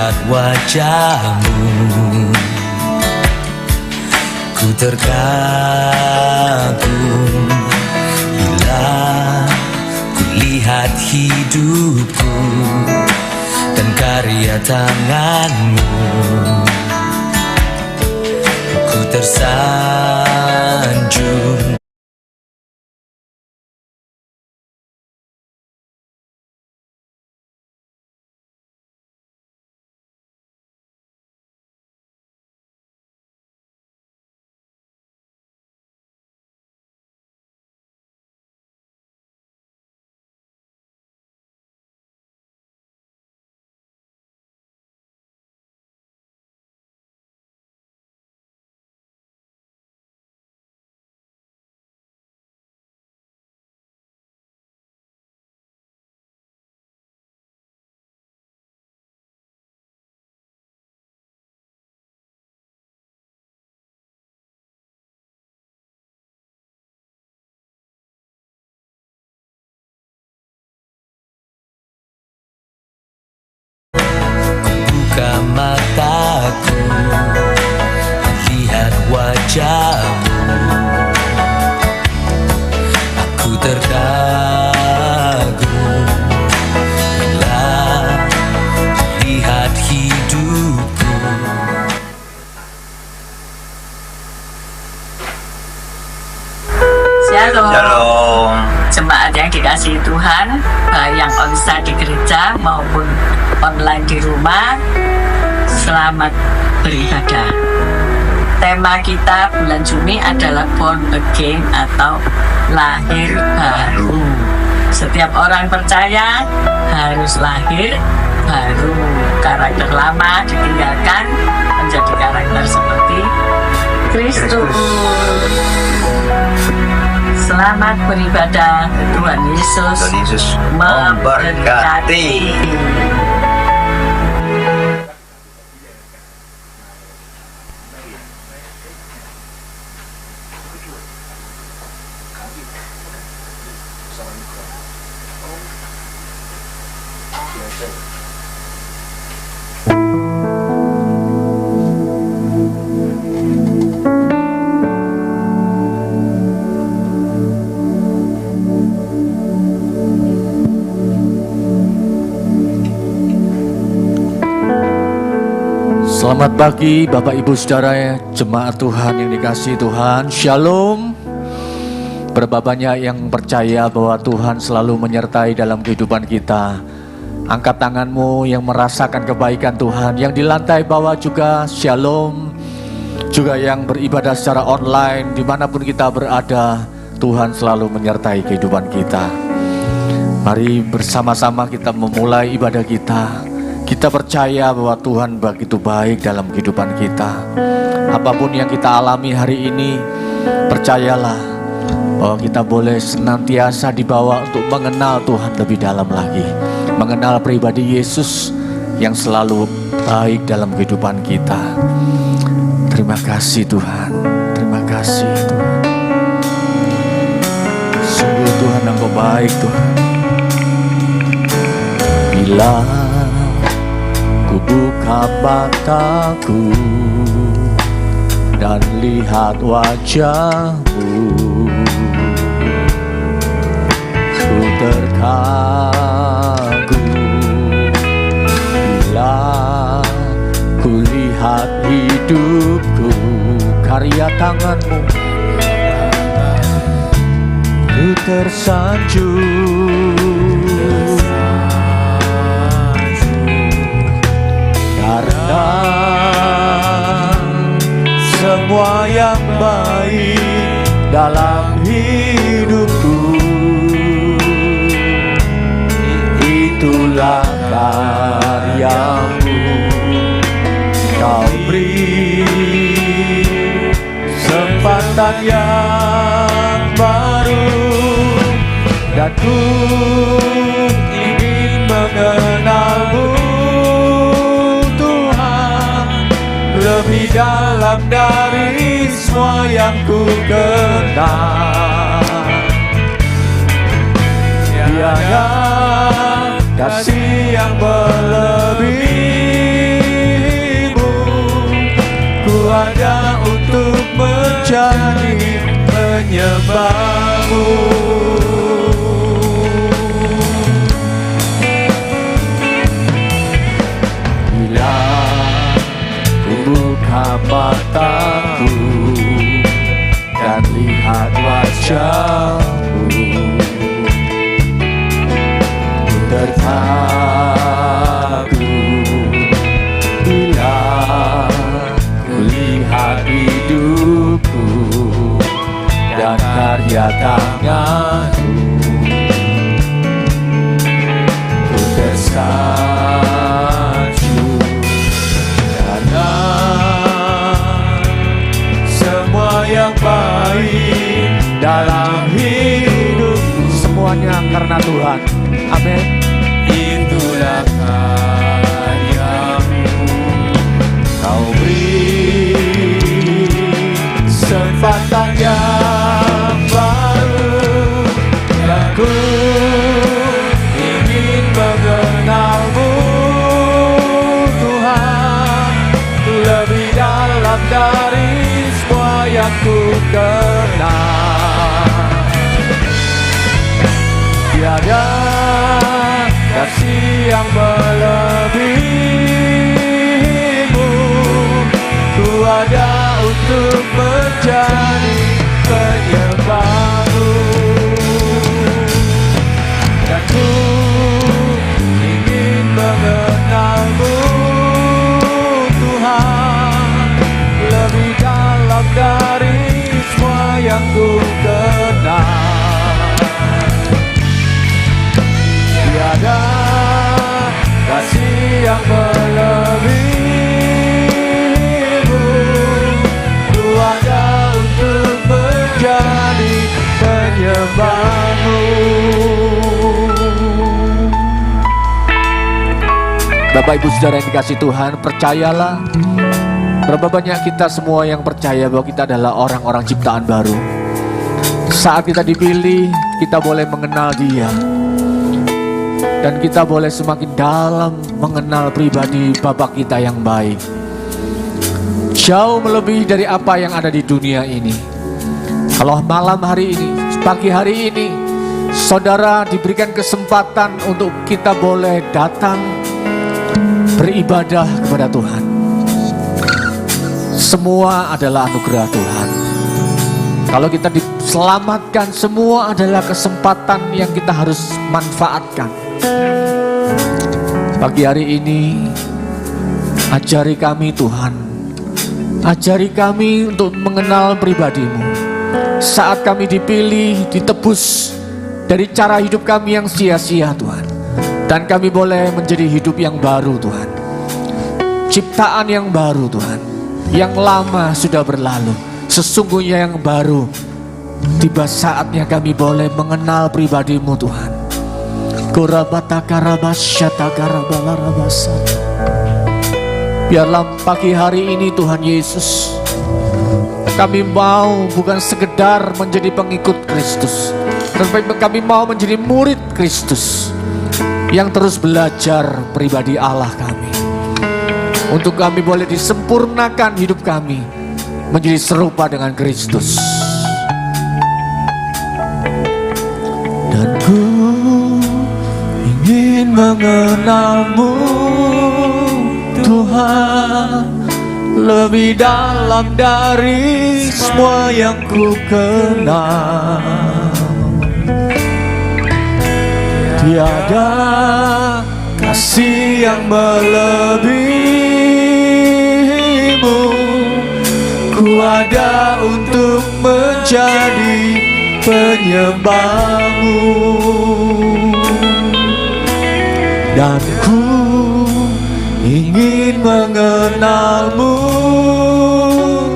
melihat wajah-Mu. Ku terkagum bila ku lihat hidupku dan karya tangan-Mu. Ku tersanjung buka mataku, lihat wajah-Mu. Aku terkagum bila lihat hidupku. Shalom, jemaat yang dikasihi Tuhan, baik yang bisa di gereja maupun online di rumah, selamat beribadah. Tema kita bulan Juni adalah Born Again atau lahir baru. Setiap orang percaya harus lahir baru. Karakter lama ditinggalkan menjadi karakter seperti Kristus. Selamat beribadah. Tuhan Yesus memberkati. Selamat pagi Bapak Ibu Saudara jemaat Tuhan yang dikasihi Tuhan. Shalom. Berapa banyak yang percaya bahwa Tuhan selalu menyertai dalam kehidupan kita. Angkat tanganmu yang merasakan kebaikan Tuhan. Yang di lantai bawah juga shalom. Juga yang beribadah secara online dimanapun kita berada, Tuhan selalu menyertai kehidupan kita. Mari bersama-sama kita memulai ibadah kita. Kita percaya bahwa Tuhan begitu baik dalam kehidupan kita. Apapun yang kita alami hari ini, percayalah bahwa kita boleh senantiasa dibawa untuk mengenal Tuhan lebih dalam lagi. Mengenal pribadi Yesus yang selalu baik dalam kehidupan kita. Terima kasih Tuhan. Terima kasih Tuhan. Sungguh Tuhan Engkau baik Tuhan. Bila ku buka mataku dan lihat wajah-Mu, ku terkagum bila ku lihat hidupku, karya tangan-Mu, ku tersanjung karena semua yang baik dalam hidupku, itulah karya-Mu. Kau beri kesempatan yang baru, dan ku ingin mengenal-Mu lebih dalam dari semua yang ku kenal. Tiada kasih yang berlebih ada untuk menjadi penyembah-Mu. Bila ku buka mataku dan lihat wajah-Mu, ku terkagum bila ku lihat hidupku dan karya tangan-Mu. Ku tersanjung karena semua yang baik dalam hidupku, semuanya karena Tuhan. Amin. Itulah karya-Mu, Kau beri kesempatan yang baru. Aku ingin mengenal-Mu, Tuhan, lebih dalam dari semua yang ku kenal. Tiada kasih yang melebihi-Mu, ku ada untuk menjadi penyembah-Mu. Dan ku ingin mengenal-Mu, Tuhan, lebih dalam dari semua yang ku kenal. Tiada kasih yang melebihi-Mu, ku ada untuk menjadi penyembah-Mu. Bapak Ibu Saudara yang dikasihi Tuhan, percayalah, berapa banyak kita semua yang percaya bahwa kita adalah orang-orang ciptaan baru. Saat kita dipilih, kita boleh mengenal Dia, dan kita boleh semakin dalam mengenal pribadi Bapa kita yang baik, jauh melebihi dari apa yang ada di dunia ini. Kalau malam hari ini, pagi hari ini, saudara diberikan kesempatan untuk kita boleh datang beribadah kepada Tuhan, semua adalah anugerah Tuhan. Kalau kita diselamatkan, semua adalah kesempatan yang kita harus manfaatkan. Pagi hari ini, ajari kami Tuhan, ajari kami untuk mengenal pribadi-Mu. Saat kami dipilih, ditebus dari cara hidup kami yang sia-sia Tuhan, dan kami boleh menjadi hidup yang baru Tuhan, ciptaan yang baru Tuhan. Yang lama sudah berlalu, sesungguhnya yang baru. Tiba saatnya kami boleh mengenal pribadi-Mu Tuhan. Biarlah pagi hari ini Tuhan Yesus, kami mau bukan sekedar menjadi pengikut Kristus, tetapi kami mau menjadi murid Kristus yang terus belajar pribadi Allah kami, untuk kami boleh disempurnakan hidup kami menjadi serupa dengan Kristus. Dan ku ingin mengenal-Mu, Tuhan, lebih dalam dari semua yang ku kenal. Tiada kasih yang melebihi-Mu, ku ada untuk menjadi penyembah-Mu. Dan ku ingin mengenal-Mu,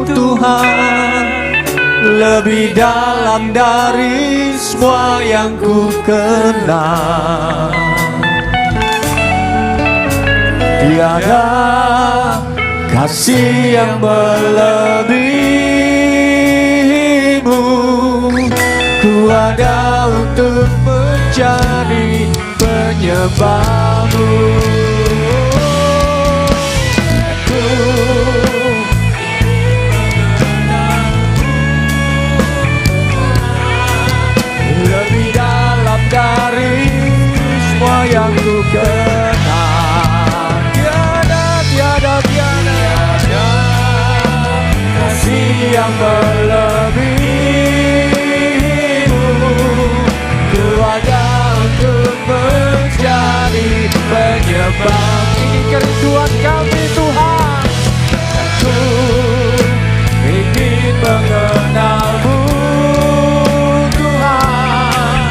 Tuhan, lebih dalam dari semua yang ku kenal. Tiada kasih yang melebihi-Mu, ku ada untuk menjadi penyembah-Mu. Ku yang melebihimu. Ku ada untuk menjadi penyembah. Ini kerinduan kami Tuhan. Ku ingin mengenalmu Tuhan,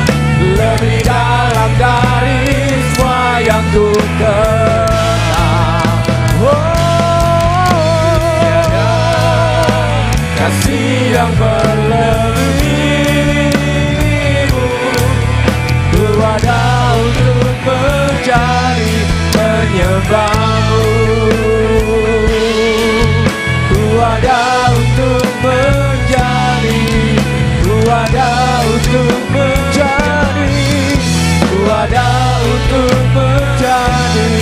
lebih dalam dari semua yang ku kenal. Tiada kasih yang melebihimu. Ku ada untuk menjadi penyembahmu. Ku ada untuk menjadi, ku ada untuk menjadi, ku ada untuk menjadi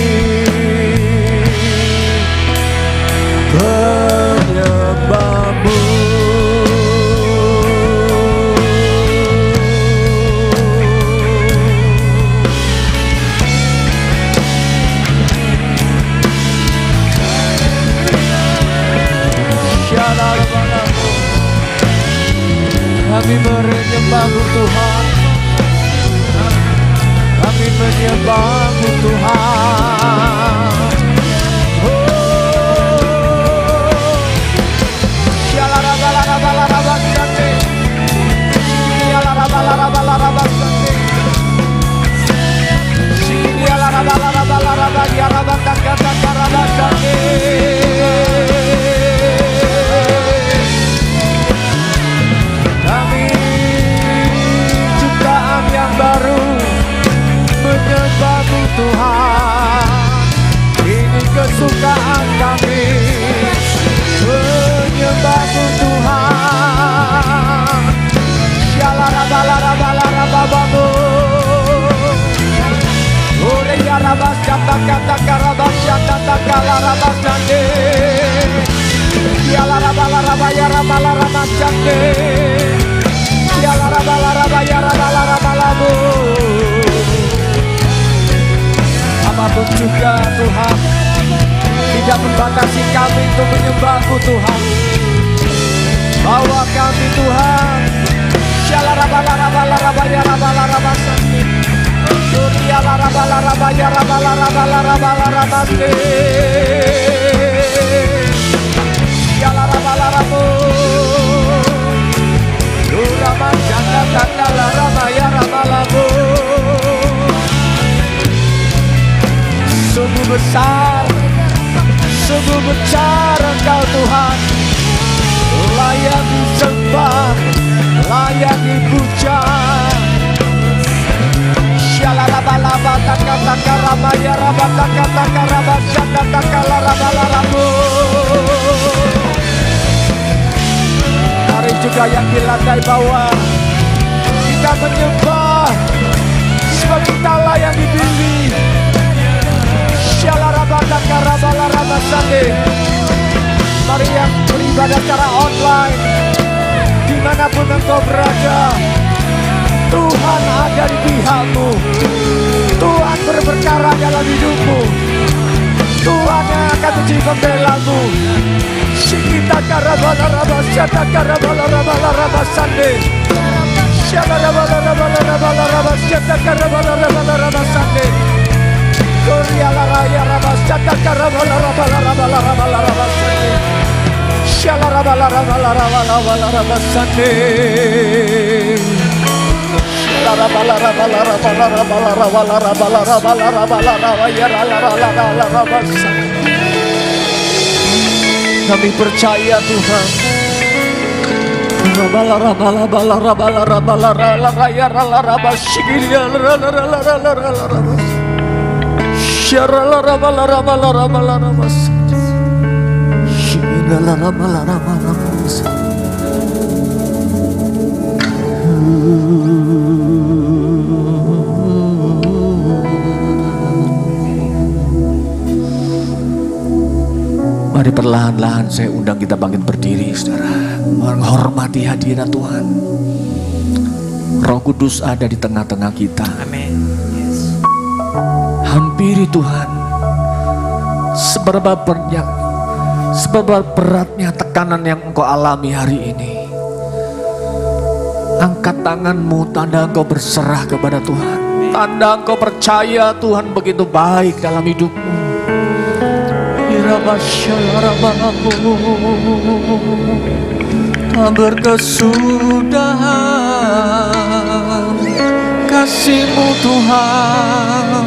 penyembahmu. Kami menyembahmu Tuhan, kami menyembahmu Tuhan. Kami ciptaan yang baru menyembahmu Tuhan. Ini kesukaan kami menyembahmu Tuhan. Syalarabalabalarababamu. Ureya rabas kata karabas kata-kata-kata-kata-kata-kata-kata. Yalarabalarabaya-rabalarabasande. Yalarabalarabaya-rabalarabalamu. Apapun juga Tuhan, tidak membatasi kami untuk menyembahmu Tuhan. Bawa kami Tuhan. Yalarabalarabaya-rabalarabasande. Yalarabalarabaya-rabalarabasande. Yalarabalarabu. Yalarabalarabu. Sungguh besar, sungguh besar Engkau Tuhan, layak disembah, layak dipuja. Mari juga yang di lantai bawah kita menyembah, sebab kita layak dipilih. Mari yang beribadah secara online, dimanapun engkau berada, Tuhan ada di pihakmu. Tuhan berperkara dalam hidupmu. Tuhan yang akan menjadi pembelamu. Kita karabalarabas, syata karabalarabas sande. Syata karabalarabas, syata karabalarabas sande. Korea laraya rabas, syata karabalarabas sande. Syala rabalarabas sande. Kami percaya Tuhan. Mari perlahan-lahan saya undang kita bangkit berdiri, saudara, menghormati hadirat Tuhan. Roh Kudus ada di tengah-tengah kita. Amin. Hampiri Tuhan. Seberapa banyak, sebab beratnya tekanan yang engkau alami hari ini. Angkat tanganmu, tanda engkau berserah kepada Tuhan, tanda engkau percaya Tuhan begitu baik dalam hidupmu. Tak berkesudahan kasih-Mu Tuhan.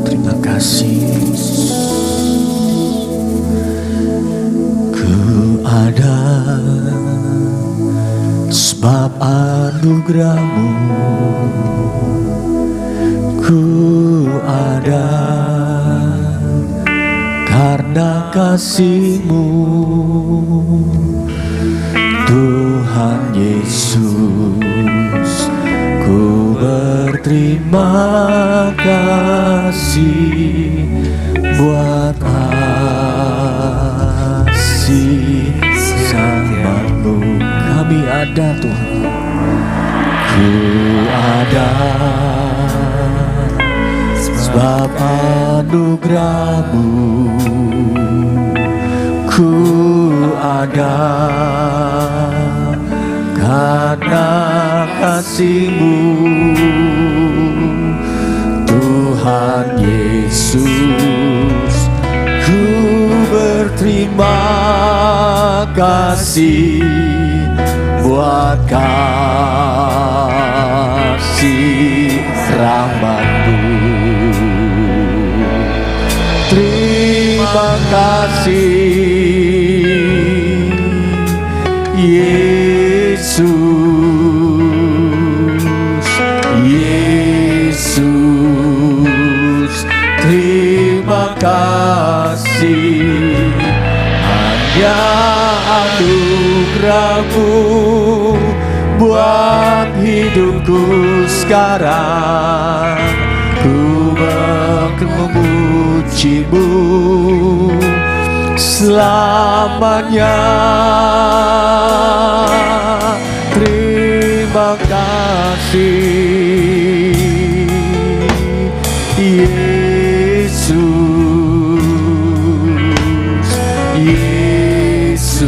Terima kasih, ku ada sebab anugerah-Mu, ku ada karena kasih-Mu, Tuhan Yesus. Ku berterima kasih buat kasih sama-Mu. Kami ada Tuhan, ku ada sebab anugerah-Mu, ku ada karena kasih-Mu, Tuhan Yesus. Ku berterima kasih buat kasih rahmat-Mu. Terima kasih Yesus, Yesus. Terima kasih hanya anugerah-Mu buat hidupku sekarang. Ku memuji-Mu selamanya. Terima kasih Yesus, Yesus.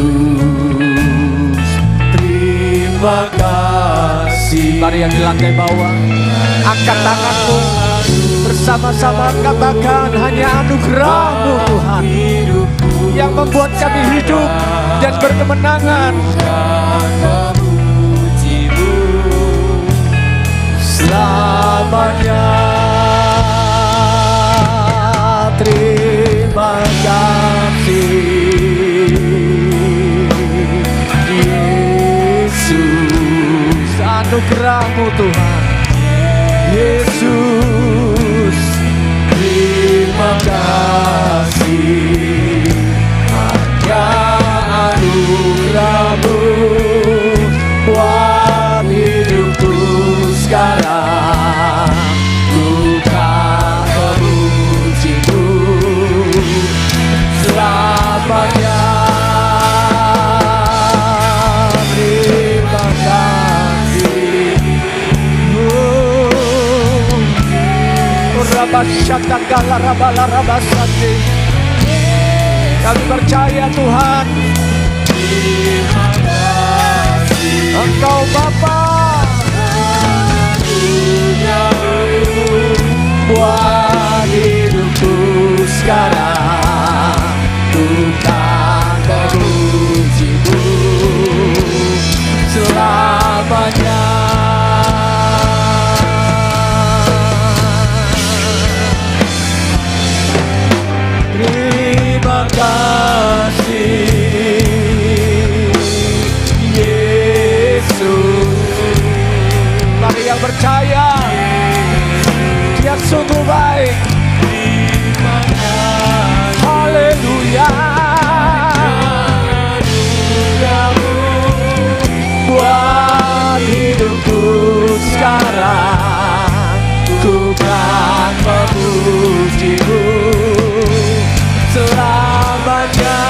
Terima kasih. Mari yang di lantai bawah, angkat tanganmu, bersama-sama katakan, hanya anugerah-Mu Tuhan yang membuat kami hidup dan berkemenangan. Selamanya. Terima kasih Yesus, anugerah-Mu Tuhan Yesus. Terima kasih hanya anugerah-Mu buat hidupku sekarang. Ku kan memuji-Mu selamanya. Terima kasih. Kami percaya Tuhan, Engkau Bapa buat hidupku sekarang. Ku kan memuji-Mu selamanya. Terima kasih Yesus. Mari yang percaya, Dia sungguh baik. Haleluya. Anugerah-Mu buat hidupku sekarang, ku kan memuji-Mu selamanya.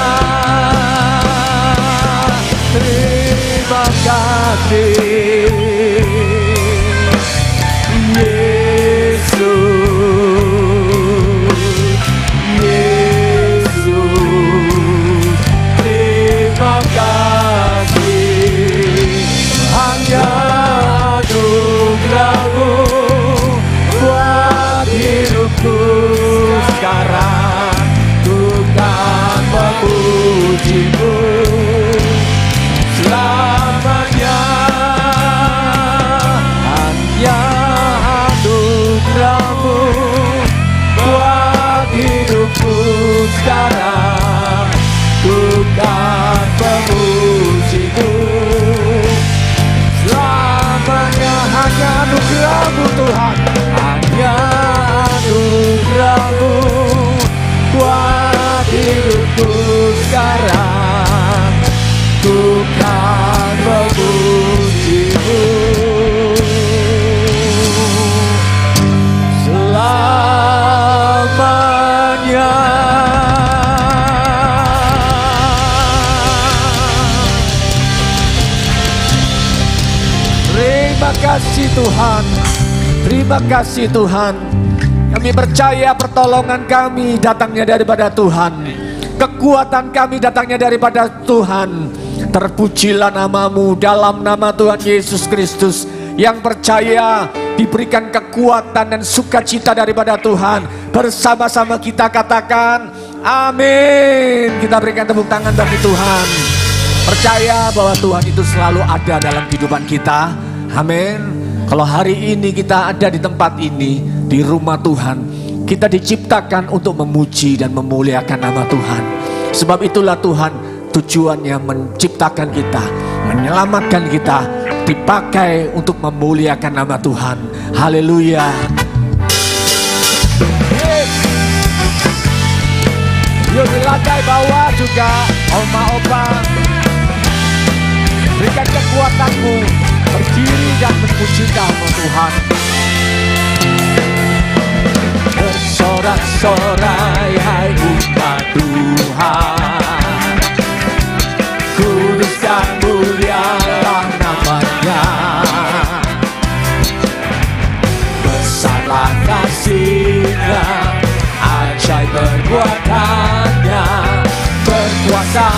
Terima kasih Yesus, Yesus. Terima kasih, hanya anugerah-Mu buat hidupku sekarang, ku kan memuji-Mu selamanya. Hanya anugerah-Mu buat hidupku sekarang, ku kan memuji-Mu selamanya. Hanya anugerah-Mu Tuhan, hanya anugerah-Mu buat hidupku sekarang, ku kan memuji-Mu selamanya. Terima kasih Tuhan, terima kasih Tuhan. Kami percaya pertolongan kami datangnya daripada Tuhan, kekuatan kami datangnya daripada Tuhan. Terpujilah nama-Mu, dalam nama Tuhan Yesus Kristus. Yang percaya diberikan kekuatan dan sukacita daripada Tuhan. Bersama-sama kita katakan amin. Kita berikan tepuk tangan bagi Tuhan. Percaya bahwa Tuhan itu selalu ada dalam kehidupan kita. Amin. Kalau hari ini kita ada di tempat ini, di rumah Tuhan, kita diciptakan untuk memuji dan memuliakan nama Tuhan. Sebab itulah Tuhan tujuannya menciptakan kita, menyelamatkan kita, dipakai untuk memuliakan nama Tuhan. Haleluya. Yuk di lantai bawah juga, oma-opa, berikan kekuatan-Mu, berdiri dan memuji nama Tuhan. Bersorak-sorai hai umat Tuhan, kudus dan mulialah namanya. Besarlah kasih-Nya, ajaib perbuatan-Nya, berkuasa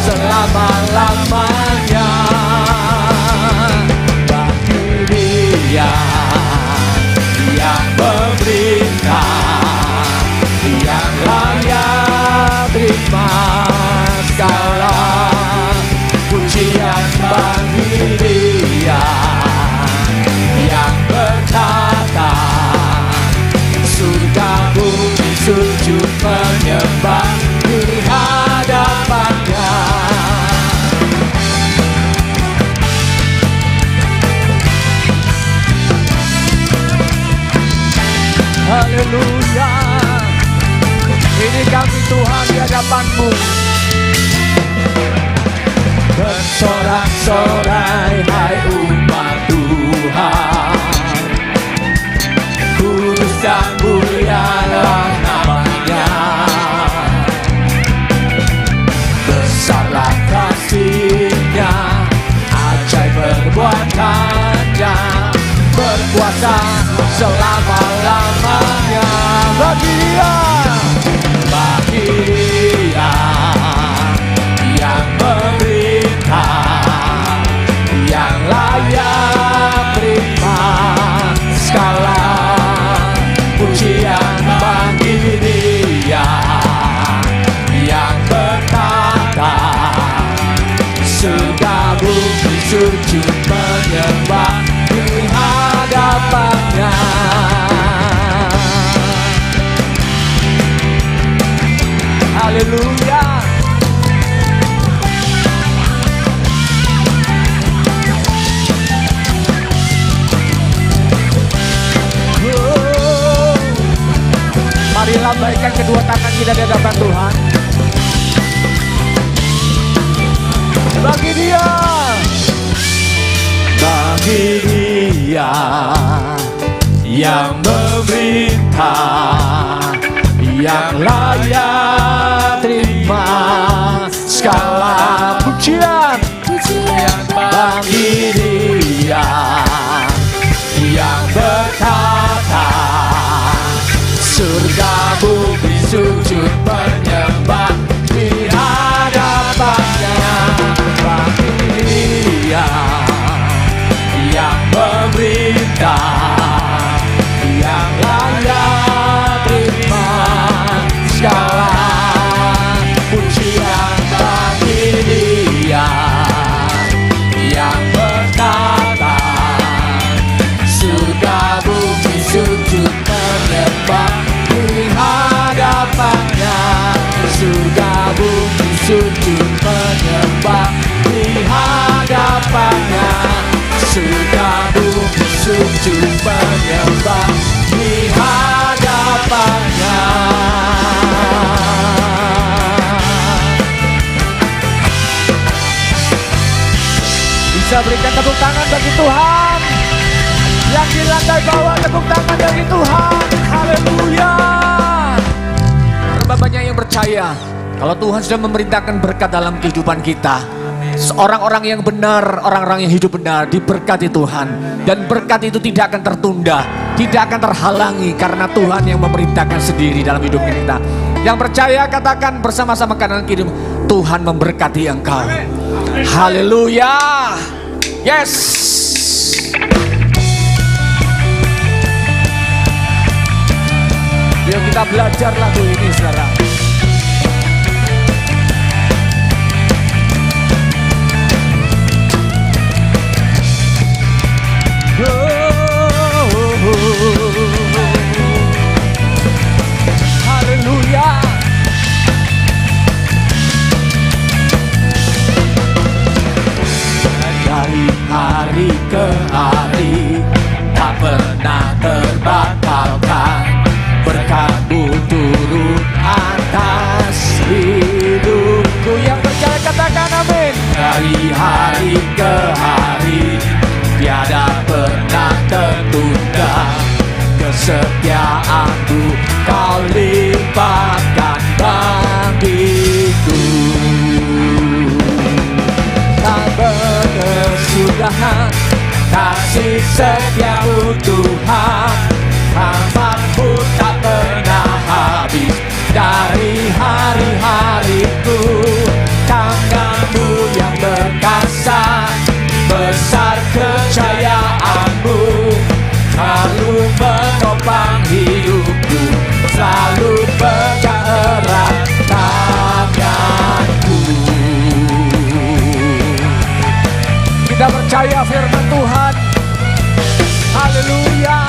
selama-lamanya. Bagi Dia yang memerintah, yang layak terima segala pujian. Bagi Dia yang berkata, surga bumi sujud menyembah di hadapan-Nya. Haleluya. Ini kami Tuhan di hadapan-Mu. Bersorak-sorai hai umat Tuhan, kudus dan mulialah namanya. Besarlah kasih-Nya, ajaib perbuatan-Nya, berkuasa selama-lamanya. Bagi Dia yang memerintah, yang layak terima segala pujian. Bagi Dia yang berkata, surga bumi sujud menyembah di hadapan-Nya. Haleluya. Marilah lambaikan kedua tangan kita di hadapan Tuhan. Bagi Dia, bagi Dia yang memerintah, yang layak terima segala pujian. Bagi Dia yang berkata, surga bumi sujud menyembah di hadapannya. Bagi Dia yang memerintah, yang layak terima segala pujian. Bagi Dia yang berkata, surga bumi sujud menyembah di hadapannya. Surga bumi sujud menyembah di hadapannya. Surga bumi sujud menyembah di hadapannya. Bisa berikan tepuk tangan bagi Tuhan. Yang di lantai bawah, tepuk tangan bagi Tuhan. Haleluya. Berapa banyak yang percaya kalau Tuhan sudah memerintahkan berkat dalam kehidupan kita. Orang-orang yang benar, orang-orang yang hidup benar diberkati Tuhan. Dan berkat itu tidak akan tertunda, tidak akan terhalangi, karena Tuhan yang memerintahkan sendiri dalam hidup kita. Yang percaya katakan bersama-sama kanan kiri, Tuhan memberkati engkau. Haleluya. Yes. Yuk kita belajar lagu ini sekarang. Haleluya. Dari hari ke hari tak pernah terbatalkan. Berkat-Mu turun atas hidupku. Yang percaya katakan amin. Dari hari ke hari tiada pernah tertunda. Kesetiaan-Mu Kau limpahkan bagiku. Tak berkesudahan kasih setia-Mu Tuhan. Rahmat-Mu tak pernah habis dari hari-hariku. Tangan-Mu yang berkasa, besar kejayaan-Mu, selalu menopang hidupku, selalu pegang erat tanganku. Kita percaya firman Tuhan. Haleluya.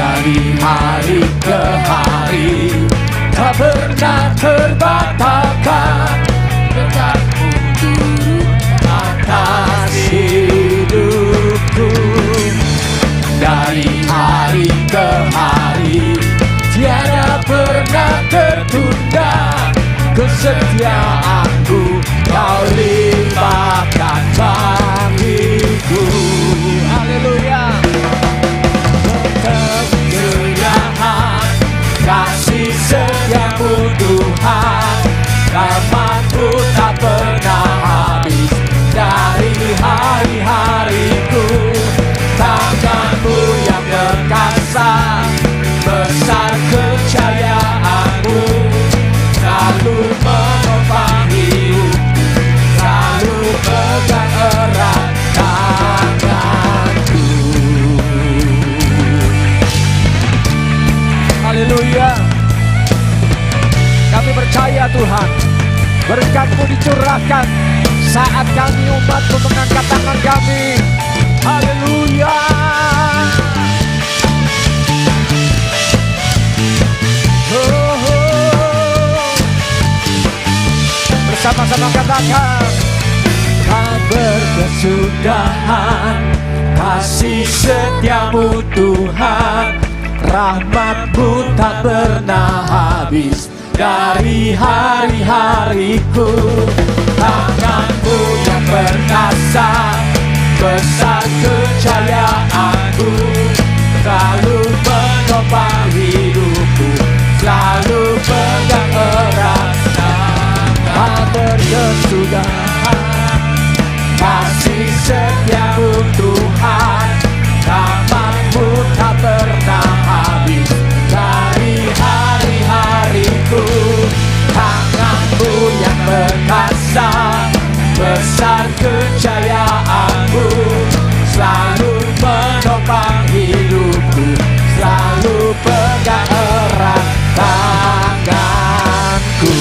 Dari hari ke hari tak pernah terbatalkan. Berkat-Mu turun atas hidupku. Dari hari ke hari tiada pernah tertunda. Kesetiaan-Mu Kau limpahkan bagiku. Haleluya. Kemuliaan kasih setia-Mu Tuhan. Rahmat-Mu tak pernah habis dari hari-hariku. Tangan-Mu yang berkasa, besar kejayaan-Mu, selalu menopang hidupku, selalu pegang erat tanganku. Haleluya. Kami percaya Tuhan, berkat-Mu dicurahkan saat kami umat-Mu mengangkat tangan kami. Haleluya. Bersama-sama katakan, tak berkesudahan kesudahan kasih setiamu Tuhan, rahmatmu tak pernah habis dari hari-hariku. Tanganmu yang perkasa, besar kejayaanku, selalu menopang hidupku, selalu pegang erat tangan terkesudahan kasih setiamu Tuhan, rahmatmu tak pernah habis dari hari-hariku. Tanganmu yang perkasa, besar kejayaanmu, selalu menopang hidupku, selalu pegang erat tanganku.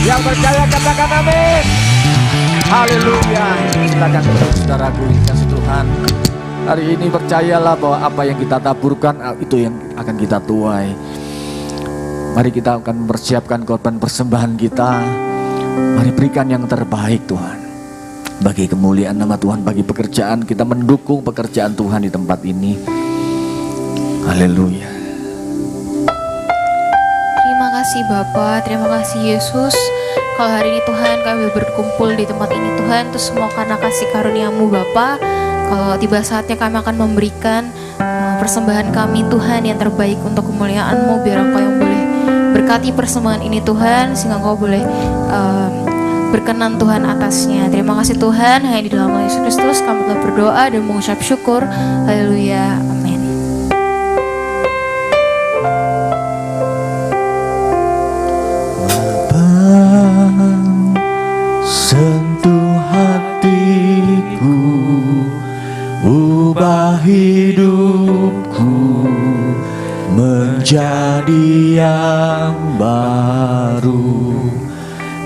Yang percaya katakan amin. Haleluya. Silakan saudaraku yang kasih Tuhan. Hari ini percayalah bahwa apa yang kita taburkan itu yang akan kita tuai. Mari kita akan mempersiapkan korban persembahan kita. Mari berikan yang terbaik Tuhan. Bagi kemuliaan nama Tuhan, bagi pekerjaan, kita mendukung pekerjaan Tuhan di tempat ini. Haleluya. Terima kasih Bapa, terima kasih Yesus. Kalau hari ini Tuhan kami berkumpul di tempat ini Tuhan, itu semua karena kasih karunia-Mu Bapa. Kalau tiba saatnya kami akan memberikan persembahan kami Tuhan yang terbaik untuk kemuliaan-Mu, biar Engkau yang boleh berkati persembahan ini Tuhan, sehingga Engkau boleh berkenan Tuhan atasnya. Terima kasih Tuhan, hanya di dalam nama Yesus Kristus kami telah berdoa dan mengucap syukur. Haleluya, amin. Sentuh hatiku, ubah hidupku menjadi yang baru,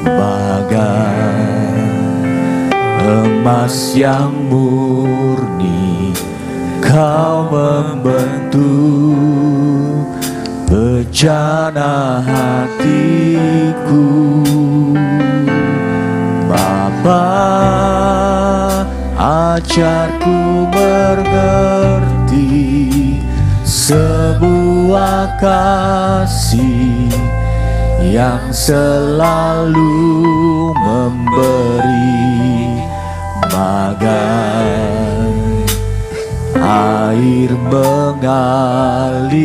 bagai emas yang murni. Kau membentuk bejana hatiku. Bapa, ajarku mengerti sebuah kasih yang selalu memberi, bagai air mengalir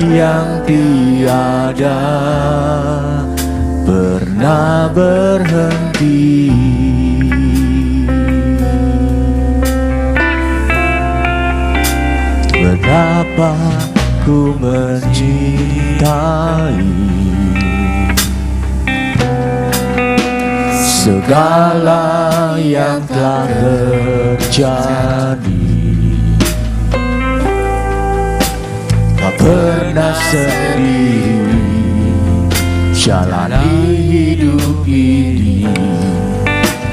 yang tiada pernah berhenti. Betapa ku mencintai segala yang telah terjadi. Tak pernah sendiri jalani hidup ini,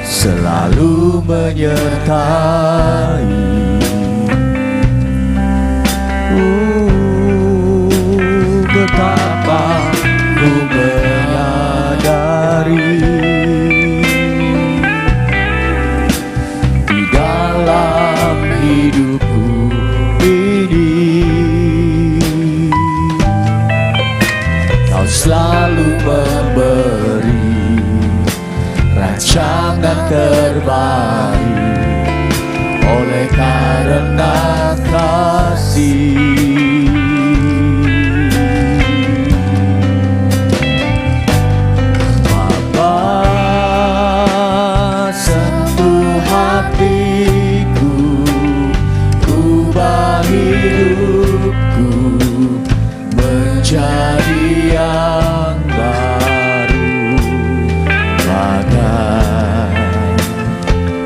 selalu menyertai. Betapa ku menyadari di dalam hidupku ini Kau selalu memberi rancangan terbaik oleh karena kasih. Hidupku menjadi yang baru, bagai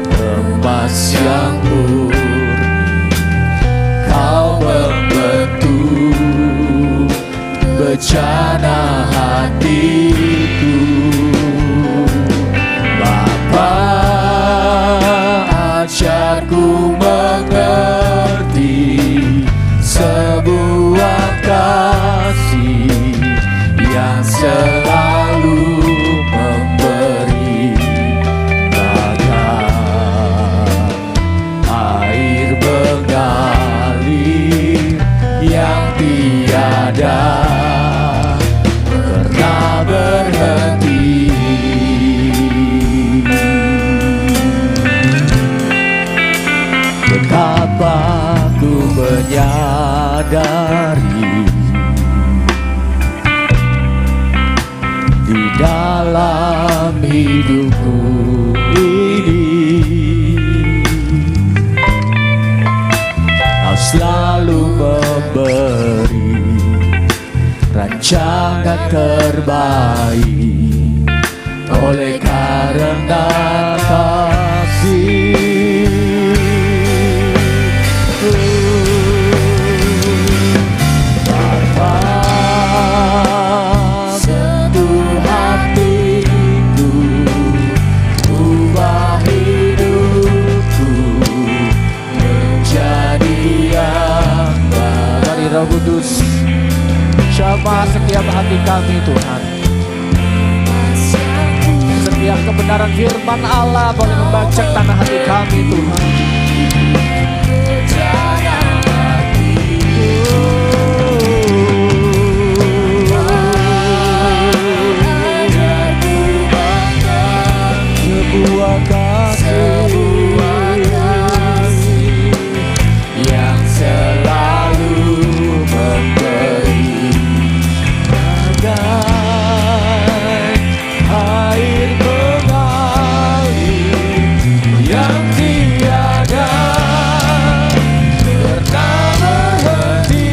emas yang murni. Kau membentuk bejana hatiku. Bapa, ajarku mengerti sebuah kasih yang selalu memberi, menyadari di dalam hidupku ini Kau selalu memberi rancangan terbaik oleh karena kasih. Bapa, sentuh hatiku, ubah hidupku menjadi yang baru. Dari Roh Kudus, jamah setiap hati kami Tuhan. Setiap kebenaran firman Allah boleh membajak tanah hati kami Tuhan. Sebuah kasih yang selalu memberi bagai air mengalir yang tiada pernah berhenti.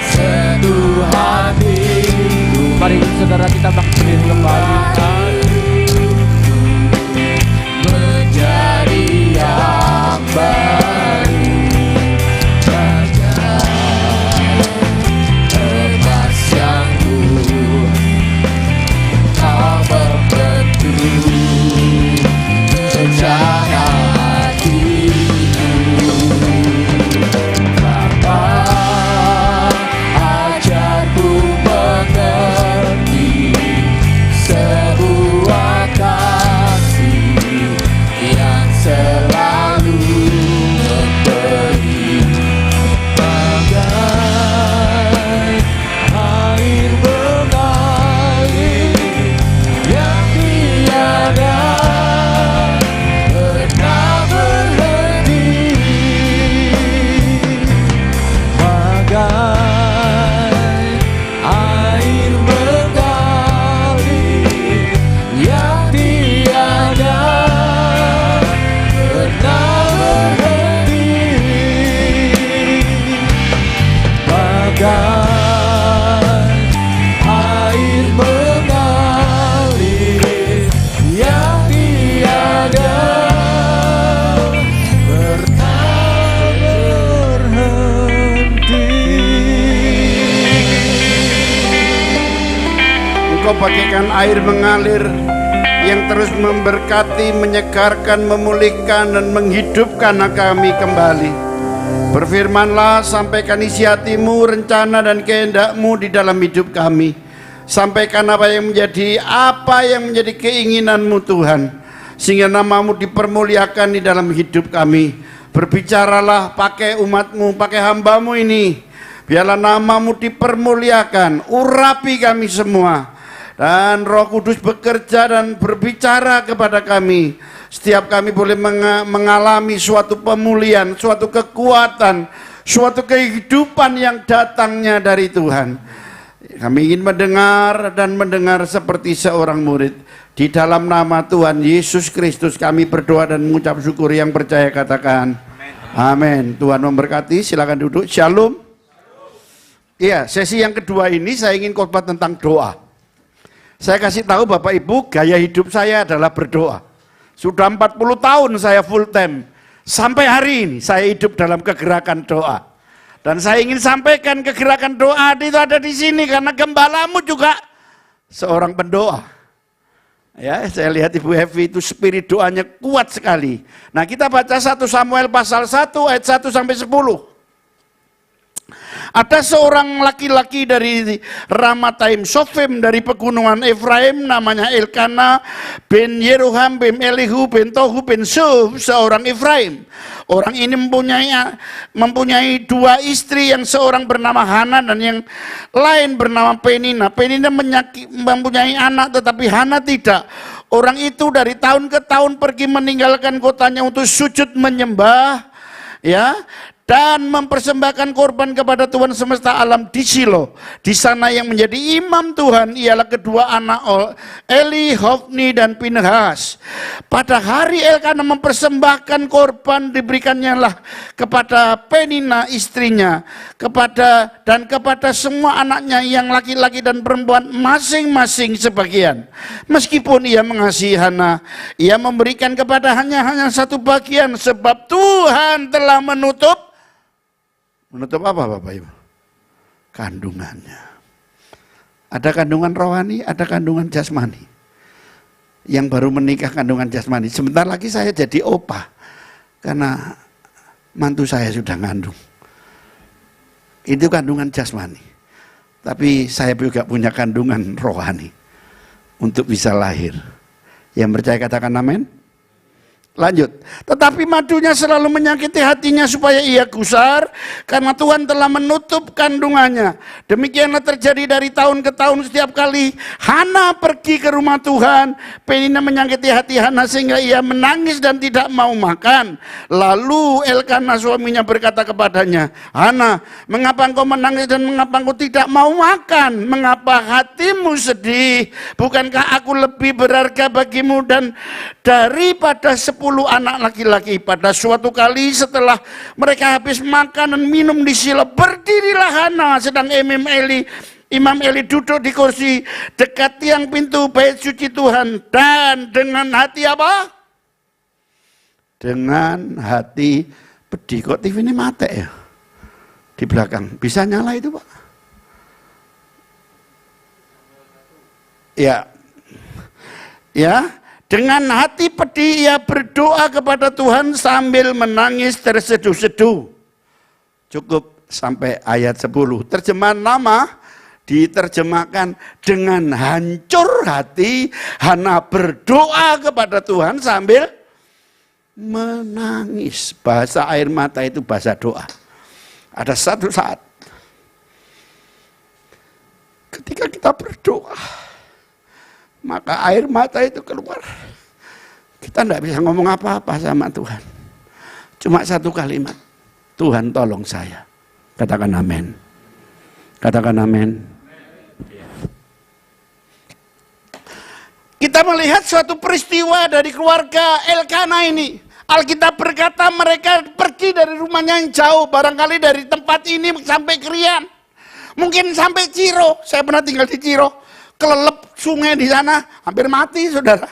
Sentuh hatiku. Mari saudara kita bangkit kembali menjadi yang baru bagai emas yang murni. Kau membentuk rencana hatiku. Bapa, ajarku mengerti sebuah kasih yang selalu memberi bagai air mengalir yang tiada pernah berhenti, bagai air mengalir yang tiada pernah berhenti, bagai air mengalir yang tiada pernah berhenti. Engkau bagaikan air mengalir yang terus memberkati, menyegarkan, memulihkan, dan menghidupkan kami kembali. Berfirmanlah, sampaikan isi hatimu, rencana dan kehendak-mu di dalam hidup kami. Sampaikan apa yang menjadi keinginan-mu Tuhan, sehingga nama-mu dipermuliakan di dalam hidup kami. Berbicaralah, pakai umat-mu, pakai hamba-mu ini. Biarlah nama-mu dipermuliakan, urapi kami semua. Dan Roh Kudus bekerja dan berbicara kepada kami. Setiap kami boleh mengalami suatu pemulihan, suatu kekuatan, suatu kehidupan yang datangnya dari Tuhan. Kami ingin mendengar dan mendengar seperti seorang murid. Di dalam nama Tuhan Yesus Kristus kami berdoa dan mengucap syukur. Yang percaya katakan amin. Tuhan memberkati, silakan duduk. Shalom. Iya, sesi yang kedua ini saya ingin khotbah tentang doa. Saya kasih tahu Bapak Ibu, gaya hidup saya adalah berdoa. Sudah 40 tahun saya full time. Sampai hari ini saya hidup dalam kegerakan doa. Dan saya ingin sampaikan kegerakan doa itu ada di sini karena gembalamu juga seorang pendoa. Ya, saya lihat Ibu Hevi itu spirit doanya kuat sekali. Nah, kita baca 1 Samuel pasal 1 ayat 1 sampai 10. Ada seorang laki-laki dari Ramataim Sofim dari pegunungan Efraim, namanya Elkana bin Yeroham bin Elihu bin Tohu bin Suf, seorang Efraim. Orang ini mempunyai dua istri, yang seorang bernama Hana dan yang lain bernama Penina. Penina mempunyai anak tetapi Hana tidak. Orang itu dari tahun ke tahun pergi meninggalkan kotanya untuk sujud menyembah, ya, dan mempersembahkan korban kepada Tuhan semesta alam di Shilo. Di sana yang menjadi imam Tuhan ialah kedua anak Eli, Hofni dan Pinehas. Pada hari Elkana mempersembahkan korban, diberikannya lah kepada Penina istrinya, kepada semua anaknya yang laki-laki dan perempuan masing-masing sebagian. Meskipun ia mengasihi Hana, ia memberikan kepada hanya satu bagian, sebab Tuhan telah menutup apa Bapak Ibu? Kandungannya. Ada kandungan rohani, ada kandungan jasmani. Yang baru menikah kandungan jasmani. Sebentar lagi saya jadi opa, karena mantu saya sudah ngandung. Itu kandungan jasmani. Tapi saya juga punya kandungan rohani untuk bisa lahir. Yang percaya katakan amin. Lanjut. Tetapi madunya selalu menyakiti hatinya supaya ia gusar, karena Tuhan telah menutup kandungannya. Demikianlah terjadi dari tahun ke tahun. Setiap kali Hana pergi ke rumah Tuhan, Penina menyakiti hati Hana sehingga ia menangis dan tidak mau makan. Lalu Elkana suaminya berkata kepadanya, Hana, mengapa engkau menangis dan mengapa engkau tidak mau makan? Mengapa hatimu sedih? Bukankah aku lebih berharga bagimu dan daripada 10 anak laki-laki? Pada suatu kali setelah mereka habis makan dan minum di Shilo, berdirilah Hana sedang Imam Eli duduk di kursi dekat tiang pintu bait suci Tuhan, dan dengan hati apa? Dengan hati pedih. Kok TV ini mati ya? Di belakang. Bisa nyala itu Pak? Ya. Ya. Dengan hati pedih ia berdoa kepada Tuhan sambil menangis terseduh-seduh. Cukup sampai ayat 10. Terjemahan lama diterjemahkan, dengan hancur hati Hana berdoa kepada Tuhan sambil menangis. Bahasa air mata itu bahasa doa. Ada satu saat ketika kita berdoa, maka air mata itu keluar. Kita tidak bisa ngomong apa-apa sama Tuhan. Cuma satu kalimat, Tuhan tolong saya. Katakan amin. Katakan amin. Kita melihat suatu peristiwa dari keluarga Elkana ini. Alkitab berkata mereka pergi dari rumahnya yang jauh. Barangkali dari tempat ini sampai Krian. Mungkin sampai Ciro. Saya pernah tinggal di Ciro. Kelelep sungai di sana, hampir mati saudara.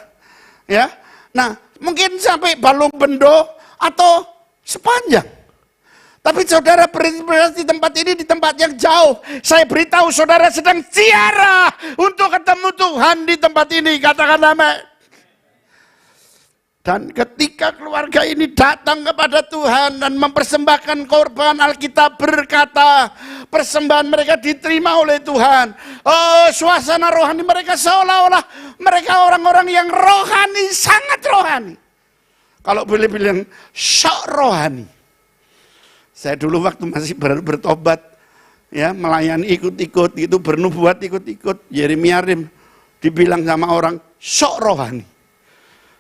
Ya, nah mungkin sampai Balong Bendo atau sepanjang. Tapi saudara berinspirasi di tempat ini, di tempat yang jauh. Saya beritahu saudara sedang ziarah untuk ketemu Tuhan di tempat ini. Katakan amin. Dan ketika keluarga ini datang kepada Tuhan dan mempersembahkan korban, Alkitab berkata persembahan mereka diterima oleh Tuhan. Oh, suasana rohani mereka seolah-olah mereka orang-orang yang rohani, sangat rohani. Kalau boleh bilang sok rohani. Saya dulu waktu masih baru bertobat, ya, melayani ikut-ikut itu, bernubuat ikut-ikut, Yeremia dibilang sama orang sok rohani.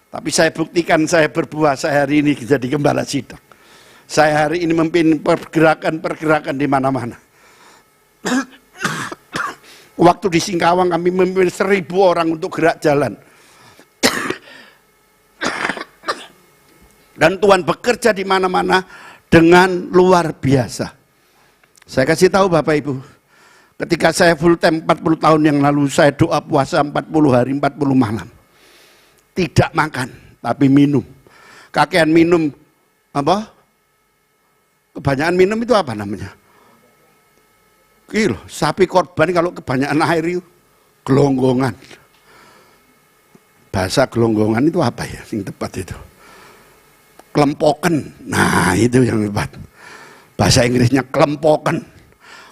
Tapi saya buktikan saya berbuah, saya hari ini jadi gembala sidang. Saya hari ini memimpin pergerakan di mana-mana. Waktu di Singkawang kami memimpin 1000 orang untuk gerak jalan. Dan Tuhan bekerja di mana-mana dengan luar biasa. Saya kasih tahu Bapak Ibu, ketika saya full time 40 tahun yang lalu, saya doa puasa 40 hari 40 malam. Tidak makan, tapi minum. Kakean minum, apa? Kebanyakan minum itu apa namanya? Gila, sapi korban kalau kebanyakan air itu gelonggongan. Bahasa gelonggongan itu apa ya yang tepat itu? Kelempoken. Nah, itu yang tepat. Bahasa Inggrisnya kelempoken.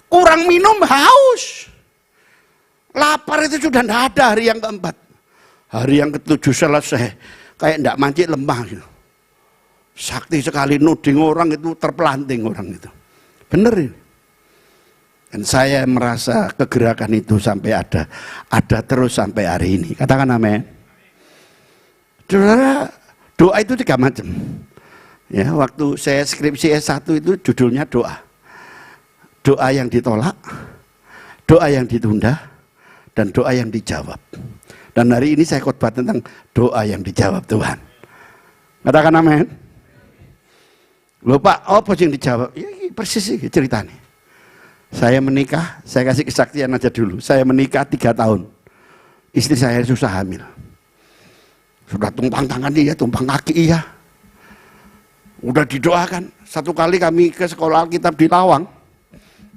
kurang minum haus. Lapar itu sudah tidak ada hari yang keempat. Hari yang ketujuh selesai, kayak tidak mancing lemah gitu. Sakti sekali nuding orang itu, terpelanting orang itu. Bener ini. Dan saya merasa kegerakan itu sampai ada terus sampai hari ini. Katakan amin. Saudara, doa itu 3 macam. Ya, waktu saya skripsi S1 itu judulnya doa. Doa yang ditolak, doa yang ditunda, dan doa yang dijawab. Dan hari ini saya khotbah tentang doa yang dijawab Tuhan. Katakan amin. Loh Pak, apa yang dijawab? Ya, persis sih ceritanya. Saya menikah, saya kasih kesaksian aja dulu. Saya menikah 3 tahun. Istri saya susah hamil. Sudah tumpang tangan iya, tumpang kaki iya. Udah didoakan. Satu kali kami ke sekolah Alkitab di Lawang.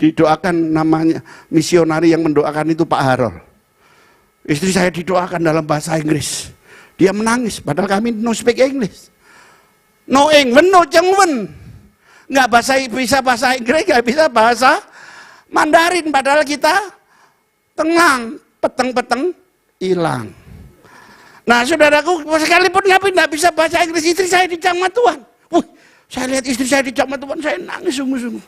Didoakan, namanya misionari yang mendoakan itu Pak Harol. Istri saya didoakan dalam bahasa Inggris. Dia menangis, padahal kami no speak English. No English, no Jengwen. Nggak bisa bahasa Inggris, nggak bisa bahasa Mandarin, padahal kita tenang, peteng-peteng hilang. Nah saudaraku, sekalipun kami tidak bisa bahasa Inggris, istri saya dijamah Tuhan. Saya lihat istri saya dijamah Tuhan, saya nangis sungguh-sungguh.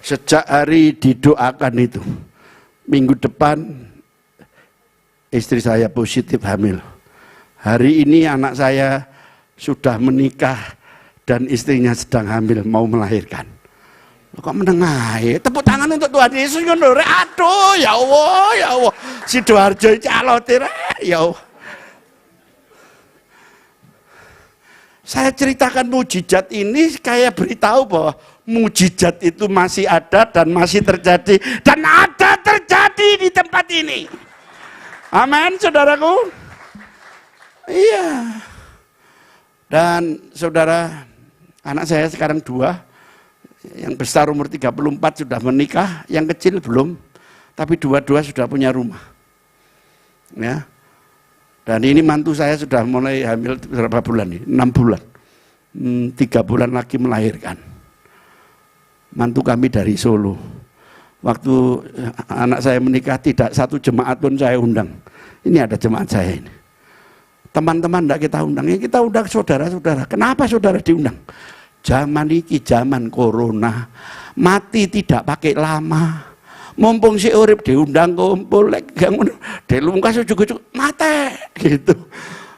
Sejak hari didoakan itu, minggu depan istri saya positif hamil. Hari ini anak saya sudah menikah dan istrinya sedang hamil, mau melahirkan. Kok menengah ya? Tepuk tangan untuk Tuhan Yesus. Aduh ya Allah, ya Allah. Sidoarjo calotir, ya Allah. Saya ceritakan mujizat ini kayak beritahu bahwa mujizat itu masih ada dan masih terjadi. Dan ada terjadi di tempat ini. Amin, saudaraku. Iya. Dan saudara, anak saya sekarang 2. Yang besar umur 34 sudah menikah, yang kecil belum, tapi dua-dua sudah punya rumah. Ya. Dan ini mantu saya sudah mulai hamil berapa bulan nih? 6 bulan. 3 bulan lagi melahirkan. Mantu kami dari Solo. Waktu anak saya menikah tidak satu jemaat pun saya undang. Ini ada jemaat saya ini. Teman-teman tidak kita undang, ya kita undang saudara-saudara. Kenapa saudara diundang? Zaman ini zaman corona, mati tidak pakai lama. Mumpung si urip diundang kumpul, dilungkas ujuk-ujuk mati gitu.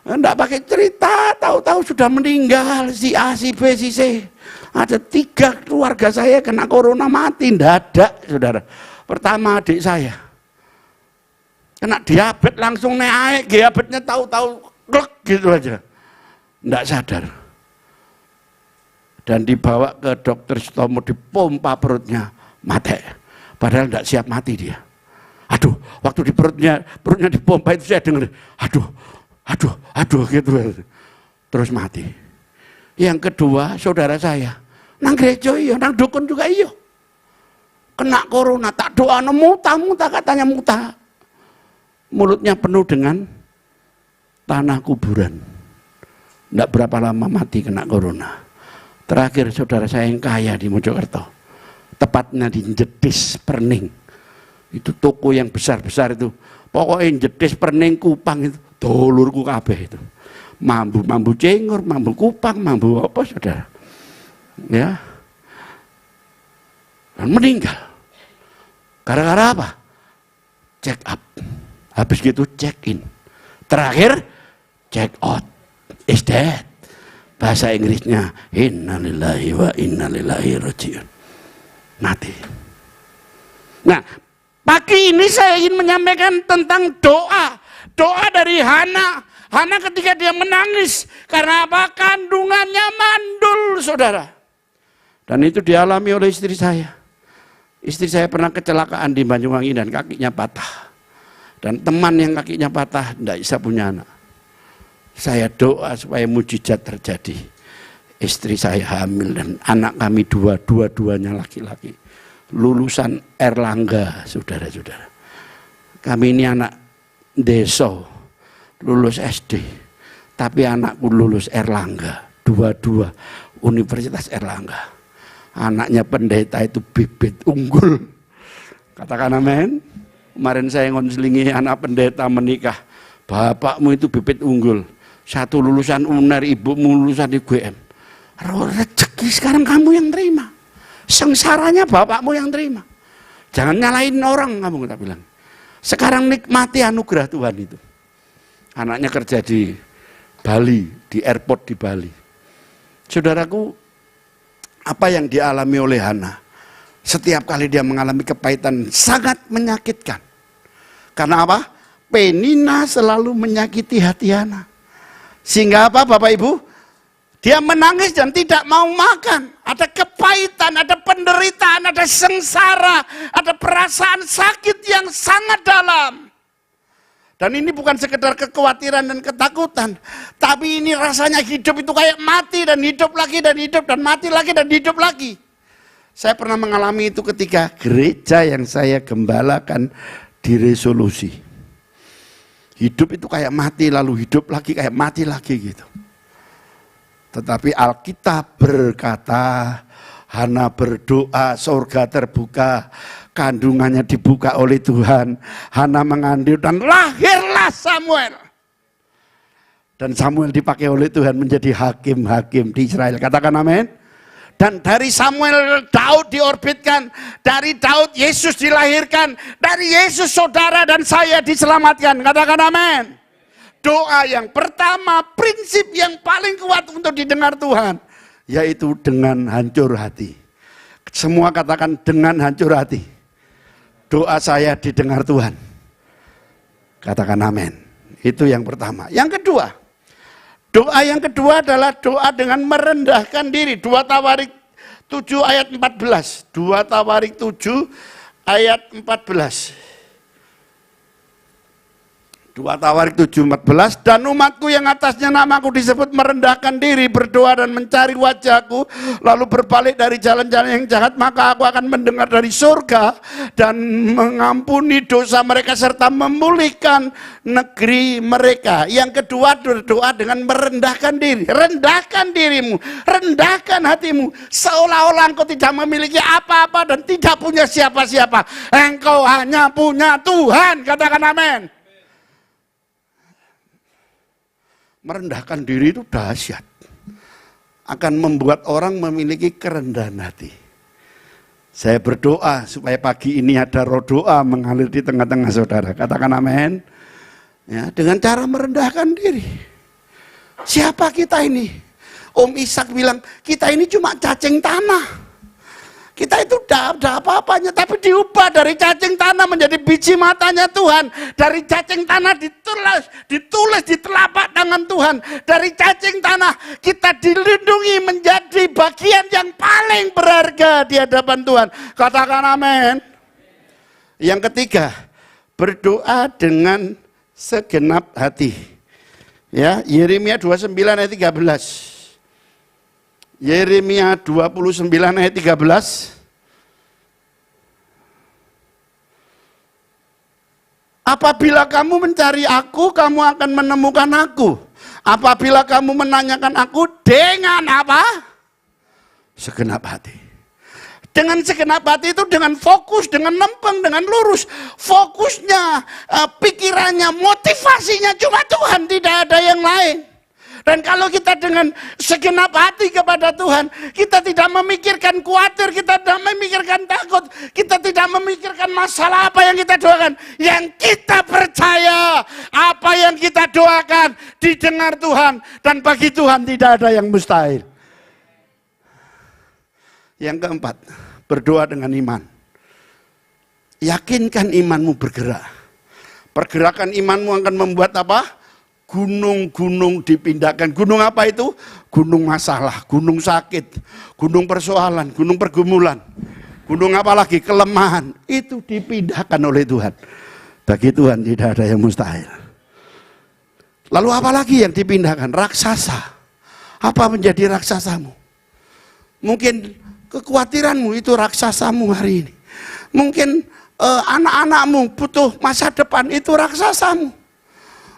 Nggak pakai cerita, tahu-tahu sudah meninggal si A, si B, si C. Ada 3 keluarga saya kena corona mati, ndadak saudara. Pertama adik saya kena diabetes langsung naik, diabetesnya tahu-tahu klek gitu aja, nggak sadar. Dan dibawa ke dokter Sutomo, dipompa perutnya, mati. Padahal tidak siap mati dia. Aduh, waktu di perutnya dipompa itu saya dengar, aduh gitu. Terus mati. Yang kedua, saudara saya, nang gereja iya, nang dukun juga iya. Kena corona, tak doa, muta katanya muta. Mulutnya penuh dengan tanah kuburan. Tidak berapa lama mati kena corona. Terakhir saudara saya yang kaya di Mojokerto, tepatnya di Jedis Perning. Itu toko yang besar-besar itu. Pokoknya Jedis Perning Kupang itu dulurku kabeh itu. Mambu cengur, mambu kupang, mambu apa saudara. Ya. Dan meninggal. Gara-gara apa? Check up. Habis gitu check in. Terakhir check out. Is dead. Bahasa Inggrisnya innalillahi wa inna ilaihi rajiun. Mati. Nah, pagi ini saya ingin menyampaikan tentang doa. Doa dari Hana. Hana ketika dia menangis karena apa? Kandungannya mandul, saudara. Dan itu dialami oleh istri saya. Istri saya pernah kecelakaan di Banyuwangi dan kakinya patah. Dan teman yang kakinya patah tidak bisa punya anak. Saya doa supaya mujizat terjadi. Istri saya hamil dan anak kami dua-duanya laki-laki. Lulusan Erlangga, saudara-saudara. Kami ini anak desa, lulus SD. Tapi anakku lulus Erlangga, dua-dua Universitas Erlangga. Anaknya pendeta itu bibit unggul. Katakan amin. Kemarin saya ngonselingi anak pendeta menikah. Bapakmu itu bibit unggul. Satu lulusan UNER, ibumu lulusan IGM. Rezeki sekarang kamu yang terima. Sengsaranya bapakmu yang terima. Jangan nyalain orang, kamu kita bilang. Sekarang nikmati anugerah Tuhan itu. Anaknya kerja di Bali, di airport di Bali. Saudaraku, apa yang dialami oleh Hana, setiap kali dia mengalami kepahitan sangat menyakitkan. Karena apa? Penina selalu menyakiti hati Hana. Sehingga apa Bapak Ibu? Dia menangis dan tidak mau makan. Ada kepahitan, ada penderitaan, ada sengsara, ada perasaan sakit yang sangat dalam. Dan ini bukan sekedar kekhawatiran dan ketakutan. Tapi ini rasanya hidup itu kayak mati dan hidup lagi dan hidup dan mati lagi dan hidup lagi. Saya pernah mengalami itu ketika gereja yang saya gembalakan diresolusi. Hidup itu kayak mati lalu hidup lagi, kayak mati lagi gitu. Tetapi Alkitab berkata, Hana berdoa, surga terbuka, kandungannya dibuka oleh Tuhan. Hana mengandung dan lahirlah Samuel. Dan Samuel dipakai oleh Tuhan menjadi hakim-hakim di Israel. Katakan amin. Dan dari Samuel Daud diorbitkan, dari Daud Yesus dilahirkan, dari Yesus saudara dan saya diselamatkan. Katakan amin. Doa yang pertama, prinsip yang paling kuat untuk didengar Tuhan, yaitu dengan hancur hati. Semua katakan dengan hancur hati. Doa saya didengar Tuhan. Katakan amin. Itu yang pertama. Yang kedua, doa yang kedua adalah doa dengan merendahkan diri. 2 Tawarik 7 ayat 14. 2 Tawarik 7 ayat 14. 2 Tawarik 7:14, dan umatku yang atasnya namaku disebut merendahkan diri, berdoa dan mencari wajahku, lalu berbalik dari jalan-jalan yang jahat, maka aku akan mendengar dari surga dan mengampuni dosa mereka serta memulihkan negeri mereka. Yang kedua, berdoa dengan merendahkan diri. Rendahkan dirimu, rendahkan hatimu, seolah-olah engkau tidak memiliki apa-apa dan tidak punya siapa-siapa. Engkau hanya punya Tuhan. Katakan amin. Merendahkan diri itu dahsyat. Akan membuat orang memiliki kerendahan hati. Saya berdoa supaya pagi ini ada roh doa mengalir di tengah-tengah saudara. Katakan amin. Ya, dengan cara merendahkan diri. Siapa kita ini? Om Ishak bilang, kita ini cuma cacing tanah. Kita itu tidak ada apa-apanya, tapi diubah dari cacing tanah menjadi biji matanya Tuhan. Dari cacing tanah ditulis di telapak tangan Tuhan. Dari cacing tanah kita dilindungi menjadi bagian yang paling berharga di hadapan Tuhan. Katakan amin. Yang ketiga, berdoa dengan segenap hati. Ya, Yeremia 29 ayat 13. Yeremia 29 ayat 13. Apabila kamu mencari aku, kamu akan menemukan aku. Apabila kamu menanyakan aku dengan apa? Segenap hati. Dengan segenap hati itu dengan fokus, dengan lempeng, dengan lurus. Fokusnya, pikirannya, motivasinya cuma Tuhan, tidak ada yang lain. Dan kalau kita dengan segenap hati kepada Tuhan, kita tidak memikirkan khawatir, kita tidak memikirkan takut, kita tidak memikirkan masalah apa yang kita doakan. Yang kita percaya, apa yang kita doakan didengar Tuhan, dan bagi Tuhan tidak ada yang mustahil. Yang keempat, berdoa dengan iman. Yakinkan imanmu bergerak. Pergerakan imanmu akan membuat apa? Gunung-gunung dipindahkan. Gunung apa itu? Gunung masalah, gunung sakit, gunung persoalan, gunung pergumulan. Gunung apa lagi? Kelemahan. Itu dipindahkan oleh Tuhan. Bagi Tuhan tidak ada yang mustahil. Lalu apa lagi yang dipindahkan? Raksasa. Apa menjadi raksasamu? Mungkin kekhawatiranmu itu raksasamu hari ini. Mungkin anak-anakmu butuh masa depan, itu raksasamu.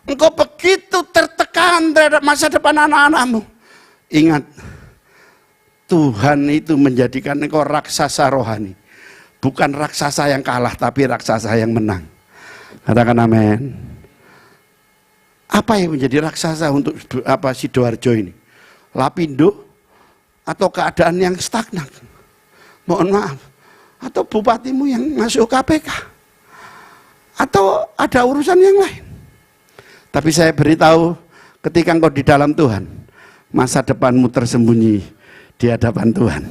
Engkau begitu tertekan terhadap masa depan anak-anakmu. Ingat, Tuhan itu menjadikan engkau raksasa rohani. Bukan raksasa yang kalah, tapi raksasa yang menang. Katakan amin. Apa yang menjadi raksasa untuk Sidoarjo ini? Lapindo atau keadaan yang stagnan? Mohon maaf. Atau bupatimu yang masuk KPK? Atau ada urusan yang lain? Tapi saya beritahu, ketika engkau di dalam Tuhan, masa depanmu tersembunyi di hadapan Tuhan.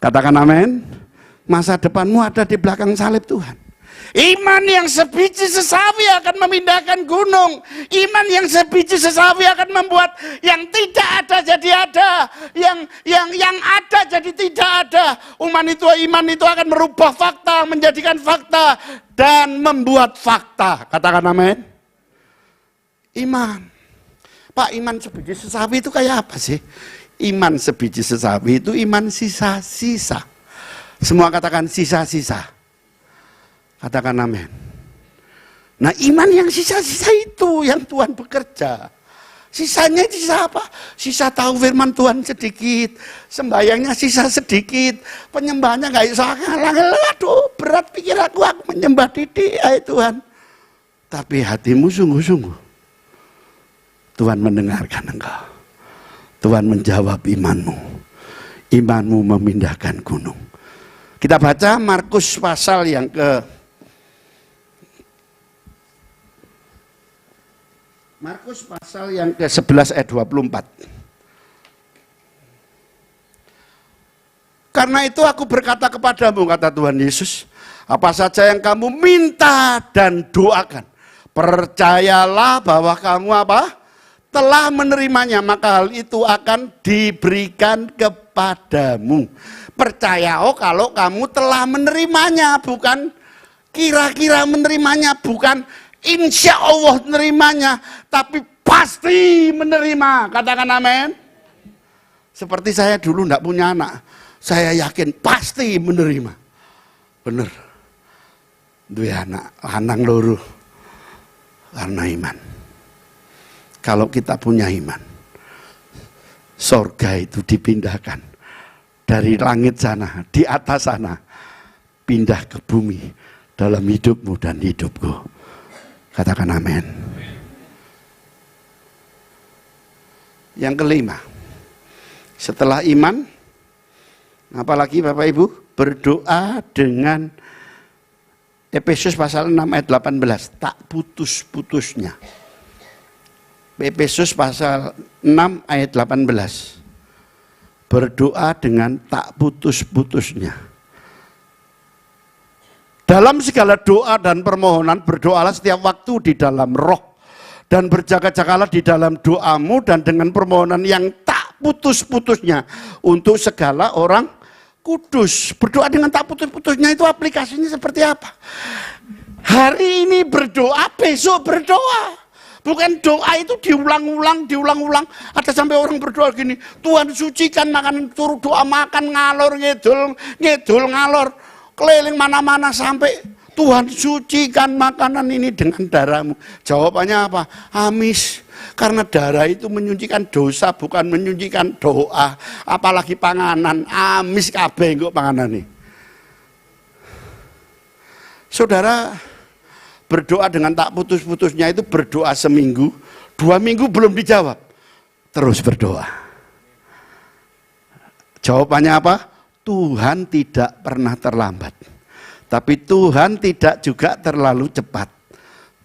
Katakan amin. Masa depanmu ada di belakang salib Tuhan. Iman yang sebiji sesawi akan memindahkan gunung. Iman yang sebiji sesawi akan membuat yang tidak ada jadi ada, yang ada jadi tidak ada. Iman itu akan merubah fakta menjadikan fakta dan membuat fakta. Katakan amin. Iman. Pak, iman sebiji sesawi itu kayak apa sih? Iman sebiji sesawi itu iman sisa-sisa. Semua katakan sisa-sisa. Katakan amin. Nah, iman yang sisa-sisa itu yang Tuhan bekerja. Sisanya sisa apa? Sisa tahu firman Tuhan sedikit, sembayangnya sisa sedikit, penyembahnya gak bisa ngalang. Aduh, berat pikir aku menyembah didik, Tuhan. Tapi hatimu sungguh-sungguh. Tuhan mendengarkan engkau. Tuhan menjawab imanmu. Imanmu memindahkan gunung. Kita baca Markus pasal yang ke-11 ayat 24. Karena itu aku berkata kepadamu, kata Tuhan Yesus, apa saja yang kamu minta dan doakan, percayalah bahwa kamu telah menerimanya, maka hal itu akan diberikan kepadamu. Percaya kalau kamu telah menerimanya, bukan kira-kira menerimanya, bukan insya Allah menerimanya, tapi pasti menerima. Katakan amin. Seperti saya dulu tidak punya anak, saya yakin pasti menerima. Bener. Dua anak, lanang loro, karena iman. Kalau kita punya iman, sorga itu dipindahkan dari langit sana, di atas sana, pindah ke bumi dalam hidupmu dan hidupku. Katakan amin. Yang kelima, setelah iman, apalagi Bapak Ibu, berdoa dengan Efesus pasal 6 ayat 18, tak putus-putusnya. Efesus pasal 6 ayat 18. Berdoa dengan tak putus-putusnya. Dalam segala doa dan permohonan, berdoalah setiap waktu di dalam roh. Dan berjaga-jagalah di dalam doamu dan dengan permohonan yang tak putus-putusnya. Untuk segala orang kudus. Berdoa dengan tak putus-putusnya itu aplikasinya seperti apa? Hari ini berdoa, besok berdoa. Bukan doa itu diulang-ulang. Ada sampai orang berdoa gini, Tuhan sucikan makanan, turut doa makan ngalor, ngedul ngalor, keliling mana-mana sampai Tuhan sucikan makanan ini dengan darahmu. Jawabannya apa? Amis. Karena darah itu menyucikan dosa, bukan menyucikan doa. Apalagi panganan, amis kabeh kok panganan ini. Saudara, berdoa dengan tak putus-putusnya itu berdoa seminggu, 2 minggu belum dijawab, terus berdoa. Jawabannya apa? Tuhan tidak pernah terlambat. Tapi Tuhan tidak juga terlalu cepat,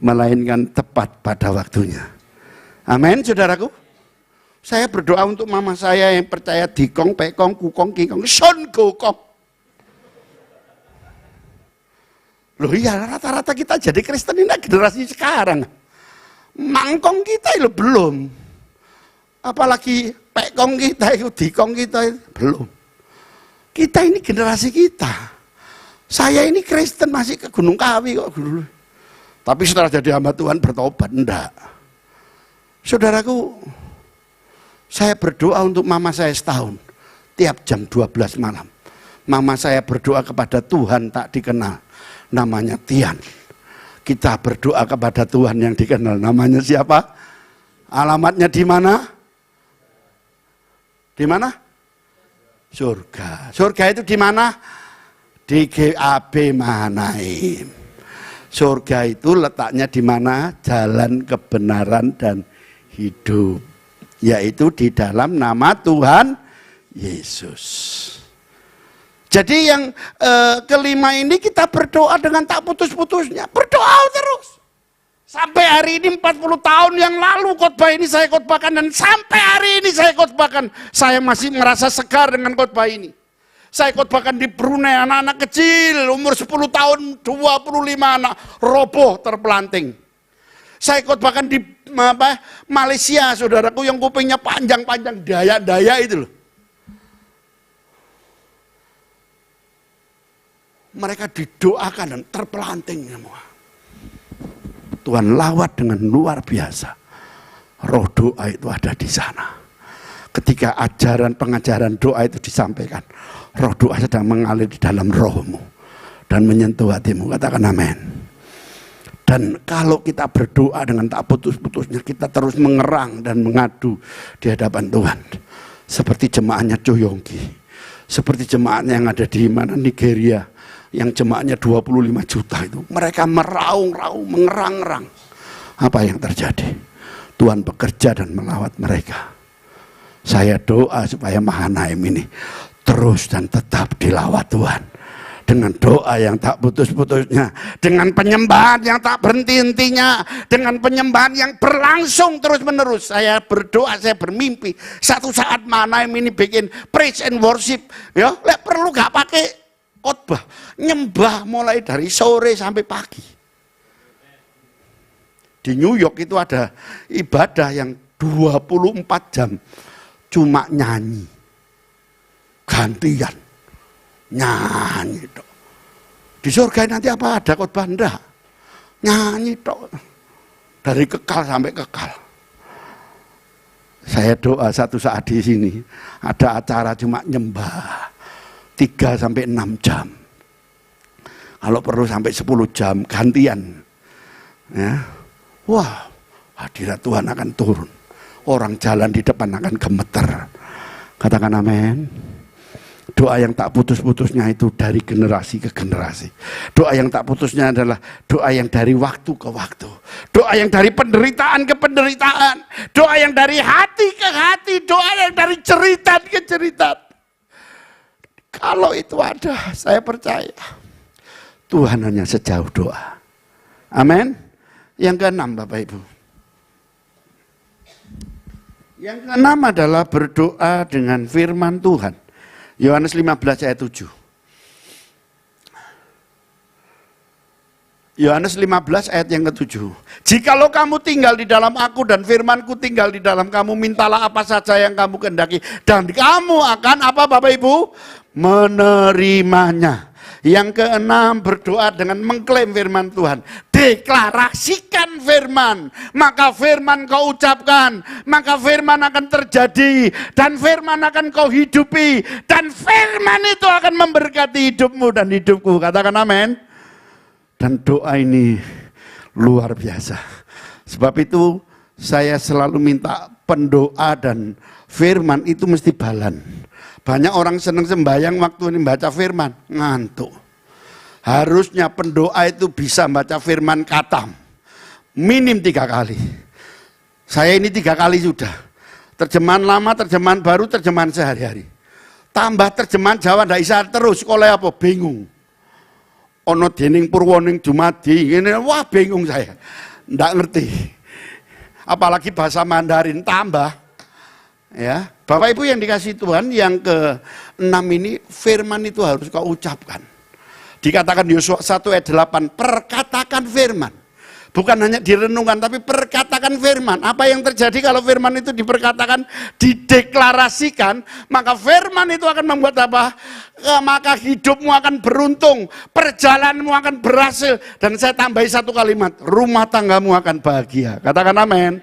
melainkan tepat pada waktunya. Amin, saudaraku. Saya berdoa untuk mama saya yang percaya dikong, pekong, kukong, kingkong, son gokong. Loh iya, rata-rata kita jadi Kristen ini generasi sekarang. Mangkong kita itu belum. Apalagi pekong kita itu, dikong kita itu belum. Kita ini generasi kita. Saya ini Kristen masih ke Gunung Kawi kok dulu. Tapi setelah jadi hamba Tuhan bertobat, enggak. Saudaraku, saya berdoa untuk mama saya setahun. Tiap jam 12 malam. Mama saya berdoa kepada Tuhan tak dikenal. Namanya Tian. Kita berdoa kepada Tuhan yang dikenal. Namanya siapa? Alamatnya di mana? Di mana? surga. Surga itu di mana? Di GAB Mahanaim. Surga itu letaknya di mana? Jalan kebenaran dan hidup, yaitu di dalam nama Tuhan Yesus. Jadi yang kelima ini kita berdoa dengan tak putus-putusnya. Berdoa terus. Sampai hari ini 40 tahun yang lalu khotbah ini saya khotbahkan, dan sampai hari ini saya khotbahkan. Saya masih merasa segar dengan khotbah ini. Saya khotbahkan di Brunei, anak-anak kecil umur 10 tahun, 25 anak roboh terpelanting. Saya khotbahkan di Malaysia, saudaraku, yang kupingnya panjang-panjang, Daya itu loh. Mereka didoakan dan terpelanting semua. Tuhan lawat dengan luar biasa. Roh doa itu ada di sana. Ketika pengajaran doa itu disampaikan, roh doa sedang mengalir di dalam rohmu dan menyentuh hatimu. Katakan amin. Dan kalau kita berdoa dengan tak putus-putusnya, kita terus mengerang dan mengadu di hadapan Tuhan. Seperti jemaahnya Coyongki, seperti jemaahnya yang ada di Nigeria, yang jemaahnya 25 juta itu. Mereka meraung-raung, mengerang-erang. Apa yang terjadi? Tuhan bekerja dan melawat mereka. Saya doa supaya Mahanaim ini terus dan tetap dilawat Tuhan. Dengan doa yang tak putus-putusnya, dengan penyembahan yang tak berhenti-hentinya, dengan penyembahan yang berlangsung terus-menerus. Saya berdoa, saya bermimpi satu saat Mahanaim ini bikin praise and worship. Ya, perlu gak pakai khotbah, nyembah mulai dari sore sampai pagi. Di New York itu ada ibadah yang 24 jam cuma nyanyi, gantian nyanyi tok. Di surga nanti apa ada khotbah? Enggak, nyanyi tok, dari kekal sampai kekal. Saya doa satu saat di sini ada acara cuma nyembah 3 sampai 6 jam. Kalau perlu sampai 10 jam gantian. Ya. Wah, hadirat Tuhan akan turun. Orang jalan di depan akan gemeter. Katakan amin. Doa yang tak putus-putusnya itu dari generasi ke generasi. Doa yang tak putusnya adalah doa yang dari waktu ke waktu. Doa yang dari penderitaan ke penderitaan. Doa yang dari hati ke hati. Doa yang dari cerita ke cerita. Kalau itu ada, saya percaya Tuhan hanya sejauh doa. Amin. Yang keenam, Bapak Ibu. Yang keenam adalah berdoa dengan firman Tuhan. Yohanes 15 ayat 7. Yohanes 15 ayat yang ke-7. Jikalau kamu tinggal di dalam aku dan firmanku tinggal di dalam kamu, mintalah apa saja yang kamu kehendaki, dan kamu akan apa, Bapak Ibu? Menerimanya. Yang keenam, berdoa dengan mengklaim firman Tuhan. Deklarasikan firman, maka firman kau ucapkan, maka firman akan terjadi, dan firman akan kau hidupi, dan firman itu akan memberkati hidupmu dan hidupku. Katakan amin. Dan doa ini luar biasa. Sebab itu saya selalu minta pendoa dan firman itu mesti balan. Banyak orang senang sembahyang waktu ini baca firman, ngantuk. Harusnya pendoa itu bisa baca firman khatam. Minim 3 kali. Saya ini 3 kali sudah. Terjemahan lama, terjemahan baru, terjemahan sehari-hari. Tambah terjemahan Jawa ndak bisa terus, oleh apa? Bingung. Ono dening purwoning dumadi, ini wah bingung saya. Ndak ngerti. Apalagi bahasa Mandarin tambah. Ya, Bapak Ibu yang dikasih Tuhan, yang ke-6 ini firman itu harus kau ucapkan. Dikatakan Yosua 1 ayat 8, perkatakan firman. Bukan hanya direnungkan, tapi perkatakan firman. Apa yang terjadi kalau firman itu diperkatakan, dideklarasikan, maka firman itu akan membuat apa? Maka hidupmu akan beruntung, perjalananmu akan berhasil. Dan saya tambahi 1 kalimat, rumah tanggamu akan bahagia. Katakan amin.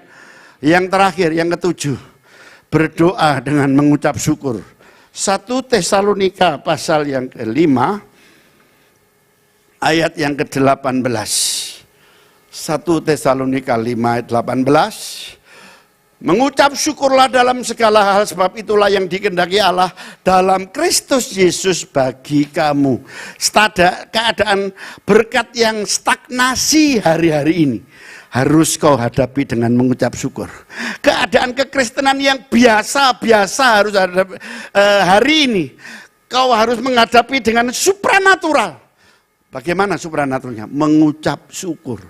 Yang terakhir, yang ke-7, berdoa dengan mengucap syukur. 1 Tesalonika pasal yang ke-5, ayat yang ke-18. 1 Tesalonika 5 ayat 18. Mengucap syukurlah dalam segala hal, sebab itulah yang dikehendaki Allah dalam Kristus Yesus bagi kamu. Keadaan berkat yang stagnasi hari-hari ini harus kau hadapi dengan mengucap syukur. Keadaan kekristenan yang biasa-biasa harus hadapi, hari ini kau harus menghadapi dengan supranatural. Bagaimana supranaturalnya? Mengucap syukur.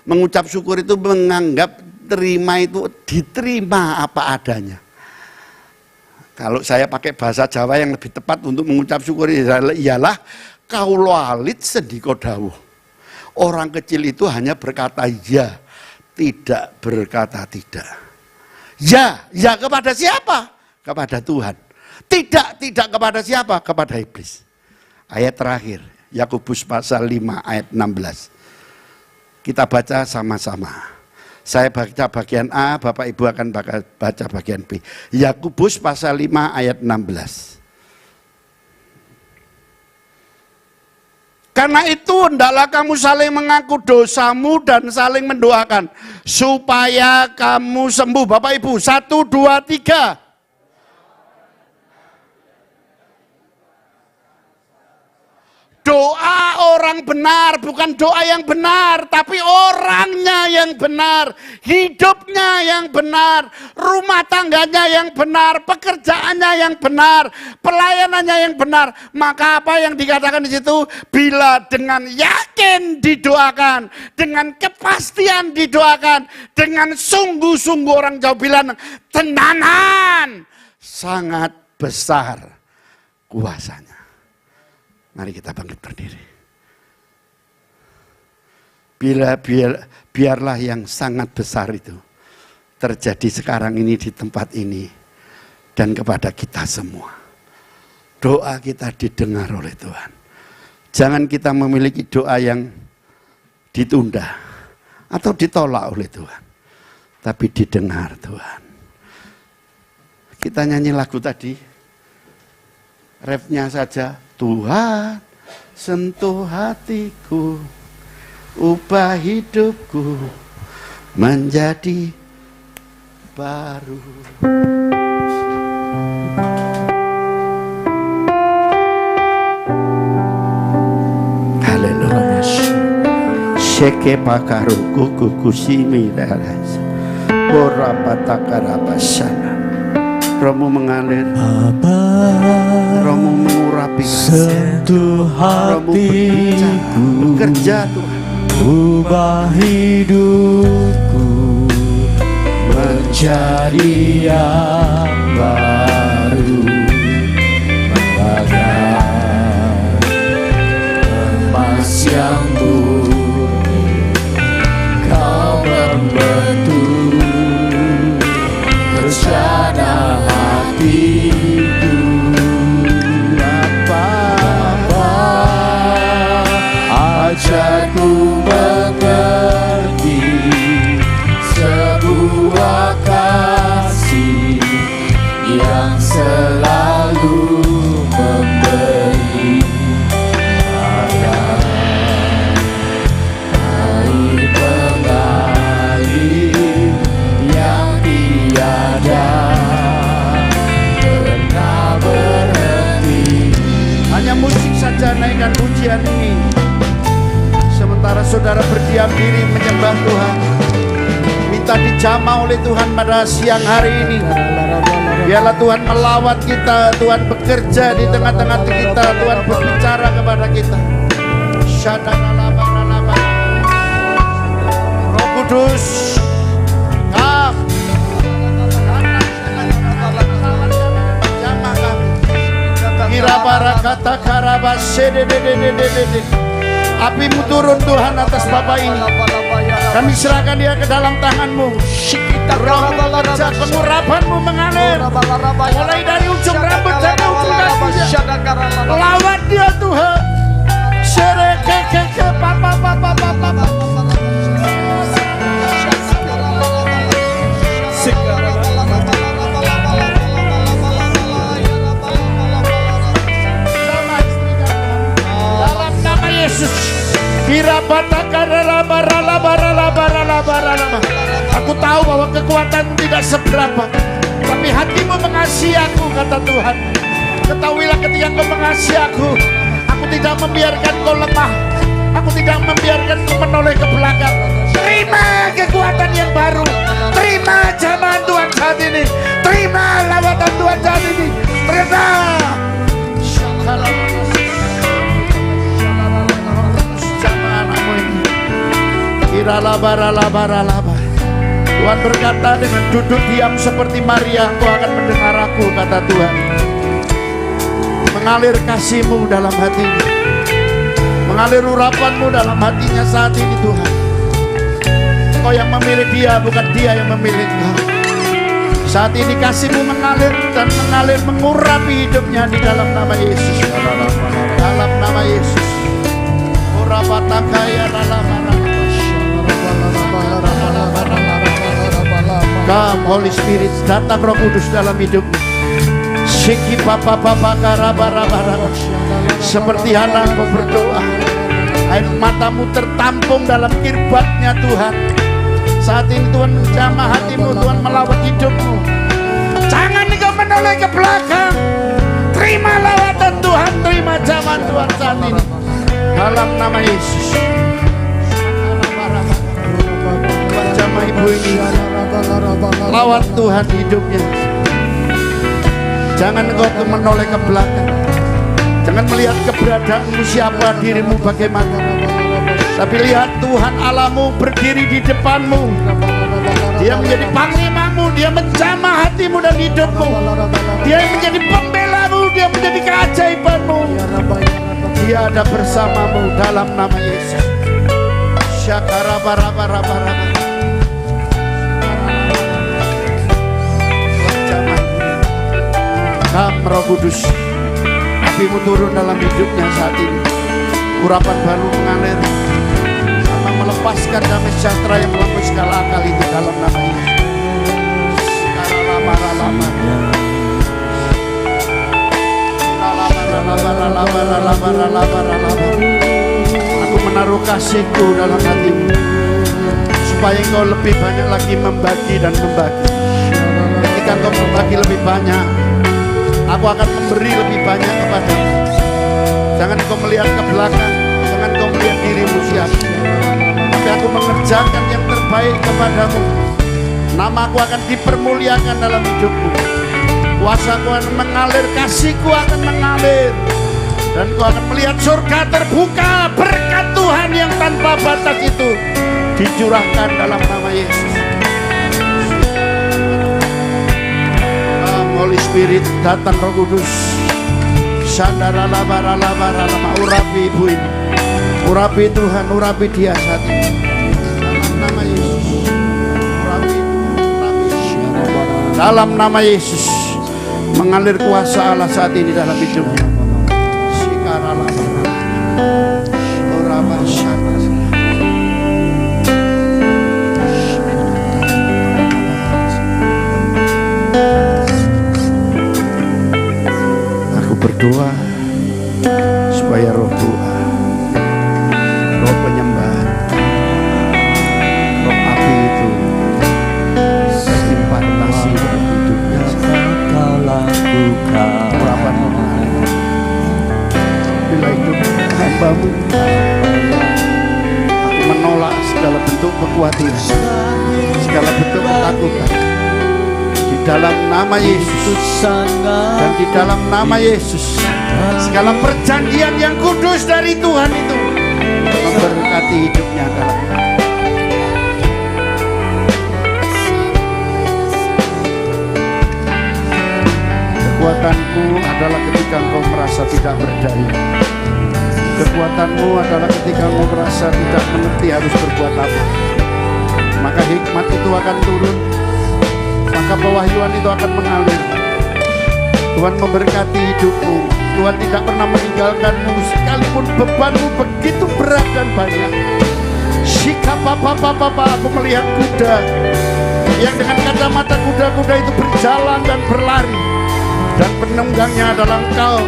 Mengucap syukur itu menganggap terima itu diterima apa adanya. Kalau saya pakai bahasa Jawa yang lebih tepat untuk mengucap syukur ialah kaulo alit sendiko dawuh. Orang kecil itu hanya berkata ya, tidak berkata tidak. Ya kepada siapa? Kepada Tuhan. Tidak kepada siapa? Kepada iblis. Ayat terakhir, Yakobus pasal 5 ayat 16. Kita baca sama-sama. Saya baca bagian A, Bapak Ibu akan baca bagian B. Yakobus pasal 5 ayat 16. Karena itu hendaklah kamu saling mengaku dosamu dan saling mendoakan supaya kamu sembuh. Bapak Ibu, 1, 2, 3. Doa orang benar, bukan doa yang benar, tapi orangnya yang benar, hidupnya yang benar, rumah tangganya yang benar, pekerjaannya yang benar, pelayanannya yang benar. Maka apa yang dikatakan di situ? Bila dengan yakin didoakan, dengan kepastian didoakan, dengan sungguh-sungguh, orang Jawa bilang tenanan, sangat besar kuasanya. Mari kita bangkit berdiri. Biarlah yang sangat besar itu terjadi sekarang ini di tempat ini dan kepada kita semua. Doa kita didengar oleh Tuhan. Jangan kita memiliki doa yang ditunda atau ditolak oleh Tuhan, tapi didengar Tuhan. Kita nyanyi lagu tadi, refnya saja. Tuhan sentuh hatiku, ubah hidupku menjadi baru. Haleluya. Sheke pakaru kuku kusimi daras. Borapatakarabasana. Romo mengalir, Romo mengurapi, sentuh hatiku, bekerja Tuhan, ubah hidupku menjadi yang baru, bagai emas yang murni, kau membentuk rencana hatiku. Ajarku mengerti sebuah kasih yang selalu memberi air mengalir yang tiada pernah berhenti. Hanya musik saja naikkan pujian ini. Sementara saudara berdiam diri menyembah Tuhan, minta dijamah oleh Tuhan pada siang hari ini. Biarlah Tuhan melawat kita, Tuhan bekerja di tengah-tengah kita, Tuhan berbicara kepada kita. Roh Kudus, jamah kami. Kira barakata karabasede. Apimu turun Tuhan atas Bapak ini. Kami serahkan dia ke dalam tangan-Mu. Roh bekerja, pengurapan-Mu mengalir mulai dari ujung rambut sampai ujung kaki. Lawat dia Tuhan. Sereke papa. Dalam nama Yesus. Aku Aku tahu bahwa kekuatan tidak seberapa, tapi hatimu mengasihi aku, kata Tuhan. Ketahuilah ketika kau mengasihi aku tidak membiarkan kau lemah. Aku tidak membiarkan kau menoleh ke belakang. Terima kekuatan yang baru. Terima jamahan Tuhan saat ini. Terima lawatan Tuhan saat ini. Terima. Jamahanmu ini. Iralabaralabaralaba. Tuhan berkata, dengan duduk diam seperti Maria, kau akan mendengar aku, kata Tuhan. Mengalir kasih-Mu dalam hatinya, mengalir urapan-Mu dalam hatinya saat ini, Tuhan. Kau yang memilih dia, bukan dia yang memilih Kau. Saat ini kasih-Mu mengalir dan mengalir, mengurapi hidupnya di dalam nama Yesus. Dalam nama Yesus. Come Holy Spirit, datang Roh Kudus dalam hidupmu. Siki papa karabara. Seperti Hana kau berdoa, air matamu tertampung dalam kirbatnya Tuhan. Saat ini Tuhan menjamah hatimu, Tuhan melawat hidupmu. Jangan engkau menoleh ke belakang. Terima lawatan Tuhan, terima jamahan Tuhan saat ini. Dalam nama Yesus. Tuhan jamah ibu ini, lawat Tuhan hidupnya. Jangan engkau menoleh ke belakang. Jangan melihat keberadaanmu, siapa dirimu bagaimana. Tapi lihat Tuhan Allahmu berdiri di depanmu. Dia menjadi panglimamu, dia menjamah hatimu dan hidupmu. Dia yang menjadi pembelamu, dia menjadi keajaibanmu. Dia ada bersamamu dalam nama Yesus. Syakarabarabarabarabara. Kam Roh Kudus, apimu turun dalam hidupnya saat ini. Urapan baru mengalir, sama melepaskan damai sejahtera yang melampaui segala akal itu dalam nama Yesus. Aku menaruh kasihku dalam hatimu, supaya engkau lebih banyak lagi membagi dan membagi. Ketika engkau membagi lebih banyak, aku akan memberi lebih banyak kepadamu. Jangan kau melihat ke belakang, jangan kau melihat dirimu siapa, tapi aku mengerjakan yang terbaik kepadamu. Namaku akan dipermuliakan dalam hidupmu. Kuasaku akan mengalir, kasihku akan mengalir, dan kau akan melihat surga terbuka. Berkat Tuhan yang tanpa batas itu dicurahkan dalam nama Yesus. Holy Spirit, datang Roh Kudus. Sandaralabaralabaralama. Urapi ibu ini, urapi Tuhan, urapi dia saat ini dalam nama Yesus. Urapi dalam nama Yesus. Mengalir kuasa Allah saat ini dalam hidupnya. Sikaralabarala. Urabashana. Berdoa supaya roh doa, roh penyembahan, roh api itu impartasi dalam hidupnya. Kau lakukan Urapan mengalir. Bila hidup hamba-Mu, aku menolak segala bentuk kekhawatiran, segala bentuk ketakutan. Di dalam nama Yesus dan di dalam nama Yesus, segala perjanjian yang kudus dari Tuhan itu memberkati hidupnya dalam kekuatanku adalah ketika engkau merasa tidak berdaya. Kekuatanmu adalah ketika engkau merasa tidak mengerti harus berbuat apa. Maka hikmat itu akan turun, maka pewahyuan itu akan mengalir. Tuhan memberkati hidupmu. Tuhan tidak pernah meninggalkanmu sekalipun bebanmu begitu berat dan banyak. Shika papa, aku melihat kuda yang dengan kacamata kuda-kuda itu berjalan dan berlari, dan penunggangnya adalah engkau.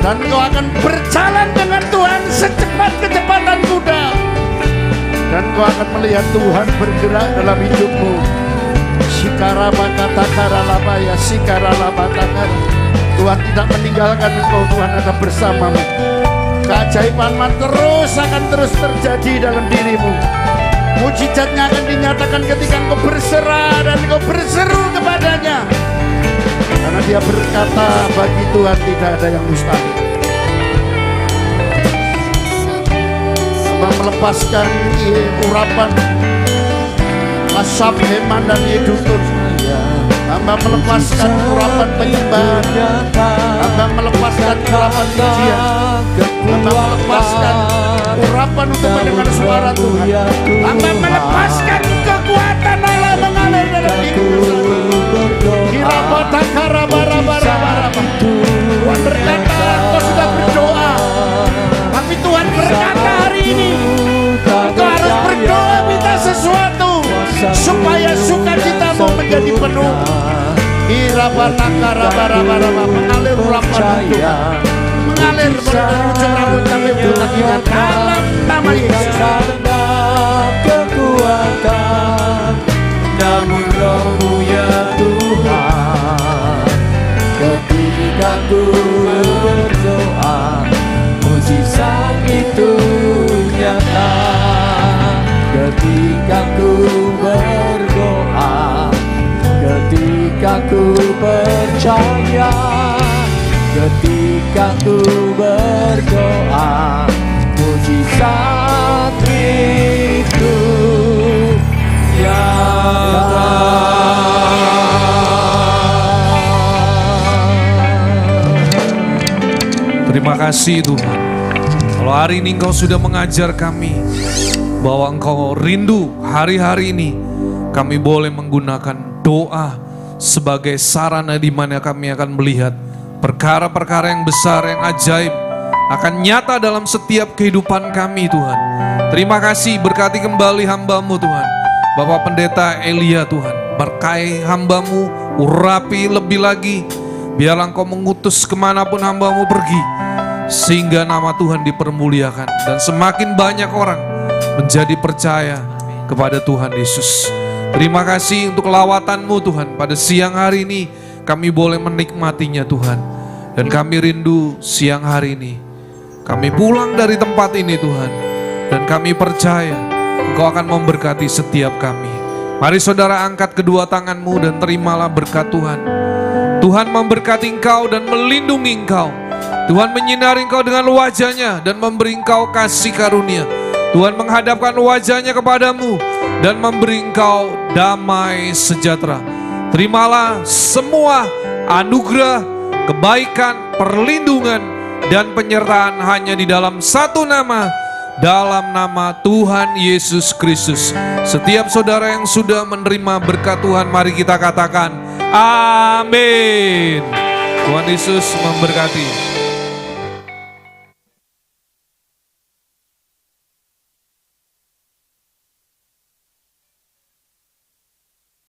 Dan engkau akan berjalan dengan Tuhan secepat kecepatan kuda. Dan kau akan melihat Tuhan bergerak dalam hidupmu. Sikarabakatakara sikaralabatakara. Tuhan tidak meninggalkan engkau, Tuhan ada bersamamu. Keajaiban akan terus terjadi dalam dirimu. Mujizatnya akan dinyatakan ketika engkau berserah dan engkau berseru kepadanya. Karena dia berkata, bagi Tuhan tidak ada yang mustahil. Hamba melepaskan urapan Asap, Heman, dan Yedutun. Hamba melepaskan urapan penyembahan. Hamba melepaskan urapan pujian. Hamba melepaskan urapan untuk mendengar suara Tuhan. Hamba melepaskan kekuatan Allah mengalir dalam hidupmu. Tuhan berkata, kau sudah berdoa, tapi Tuhan berkata hari ini engkau harus berdoa minta sesuatu supaya sukacitamu menjadi penuh. Mengalir urapan Tuhan, mengalir dari ujung rambut sampai ujung kaki dalam nama Yesus. Kekuatan namun Roh-Mu ya Tuhan. Ketika ku berdoa, mujizat itu nyata. Ketika ku berdoa, ketika ku percaya, ketika ku berdoa, mujizat itu nyata. Terima kasih Tuhan. Kalau hari ini Engkau sudah mengajar kami bahwa Engkau rindu hari-hari ini kami boleh menggunakan doa sebagai sarana di mana kami akan melihat perkara-perkara yang besar, yang ajaib akan nyata dalam setiap kehidupan kami Tuhan. Terima kasih, berkati kembali hamba-Mu Tuhan, Bapak Pendeta Elia Tuhan. Berkahi hamba-Mu, urapi lebih lagi, biarlah Engkau mengutus kemanapun hamba-Mu pergi, sehingga nama Tuhan dipermuliakan dan semakin banyak orang menjadi percaya kepada Tuhan Yesus. Terima kasih untuk lawatan-Mu Tuhan. Pada siang hari ini kami boleh menikmatinya Tuhan. Dan kami rindu siang hari ini kami pulang dari tempat ini Tuhan. Dan kami percaya Engkau akan memberkati setiap kami. Mari saudara angkat kedua tangan-Mu dan terimalah berkat Tuhan. Tuhan memberkati engkau dan melindungi engkau. Tuhan menyinari engkau dengan wajah-Nya dan memberi engkau kasih karunia. Tuhan menghadapkan wajah-Nya kepadamu dan memberi engkau damai sejahtera. Terimalah semua anugerah, kebaikan, perlindungan, dan penyertaan hanya di dalam satu nama, dalam nama Tuhan Yesus Kristus. Setiap saudara yang sudah menerima berkat Tuhan, mari kita katakan amin. Tuhan Yesus memberkati.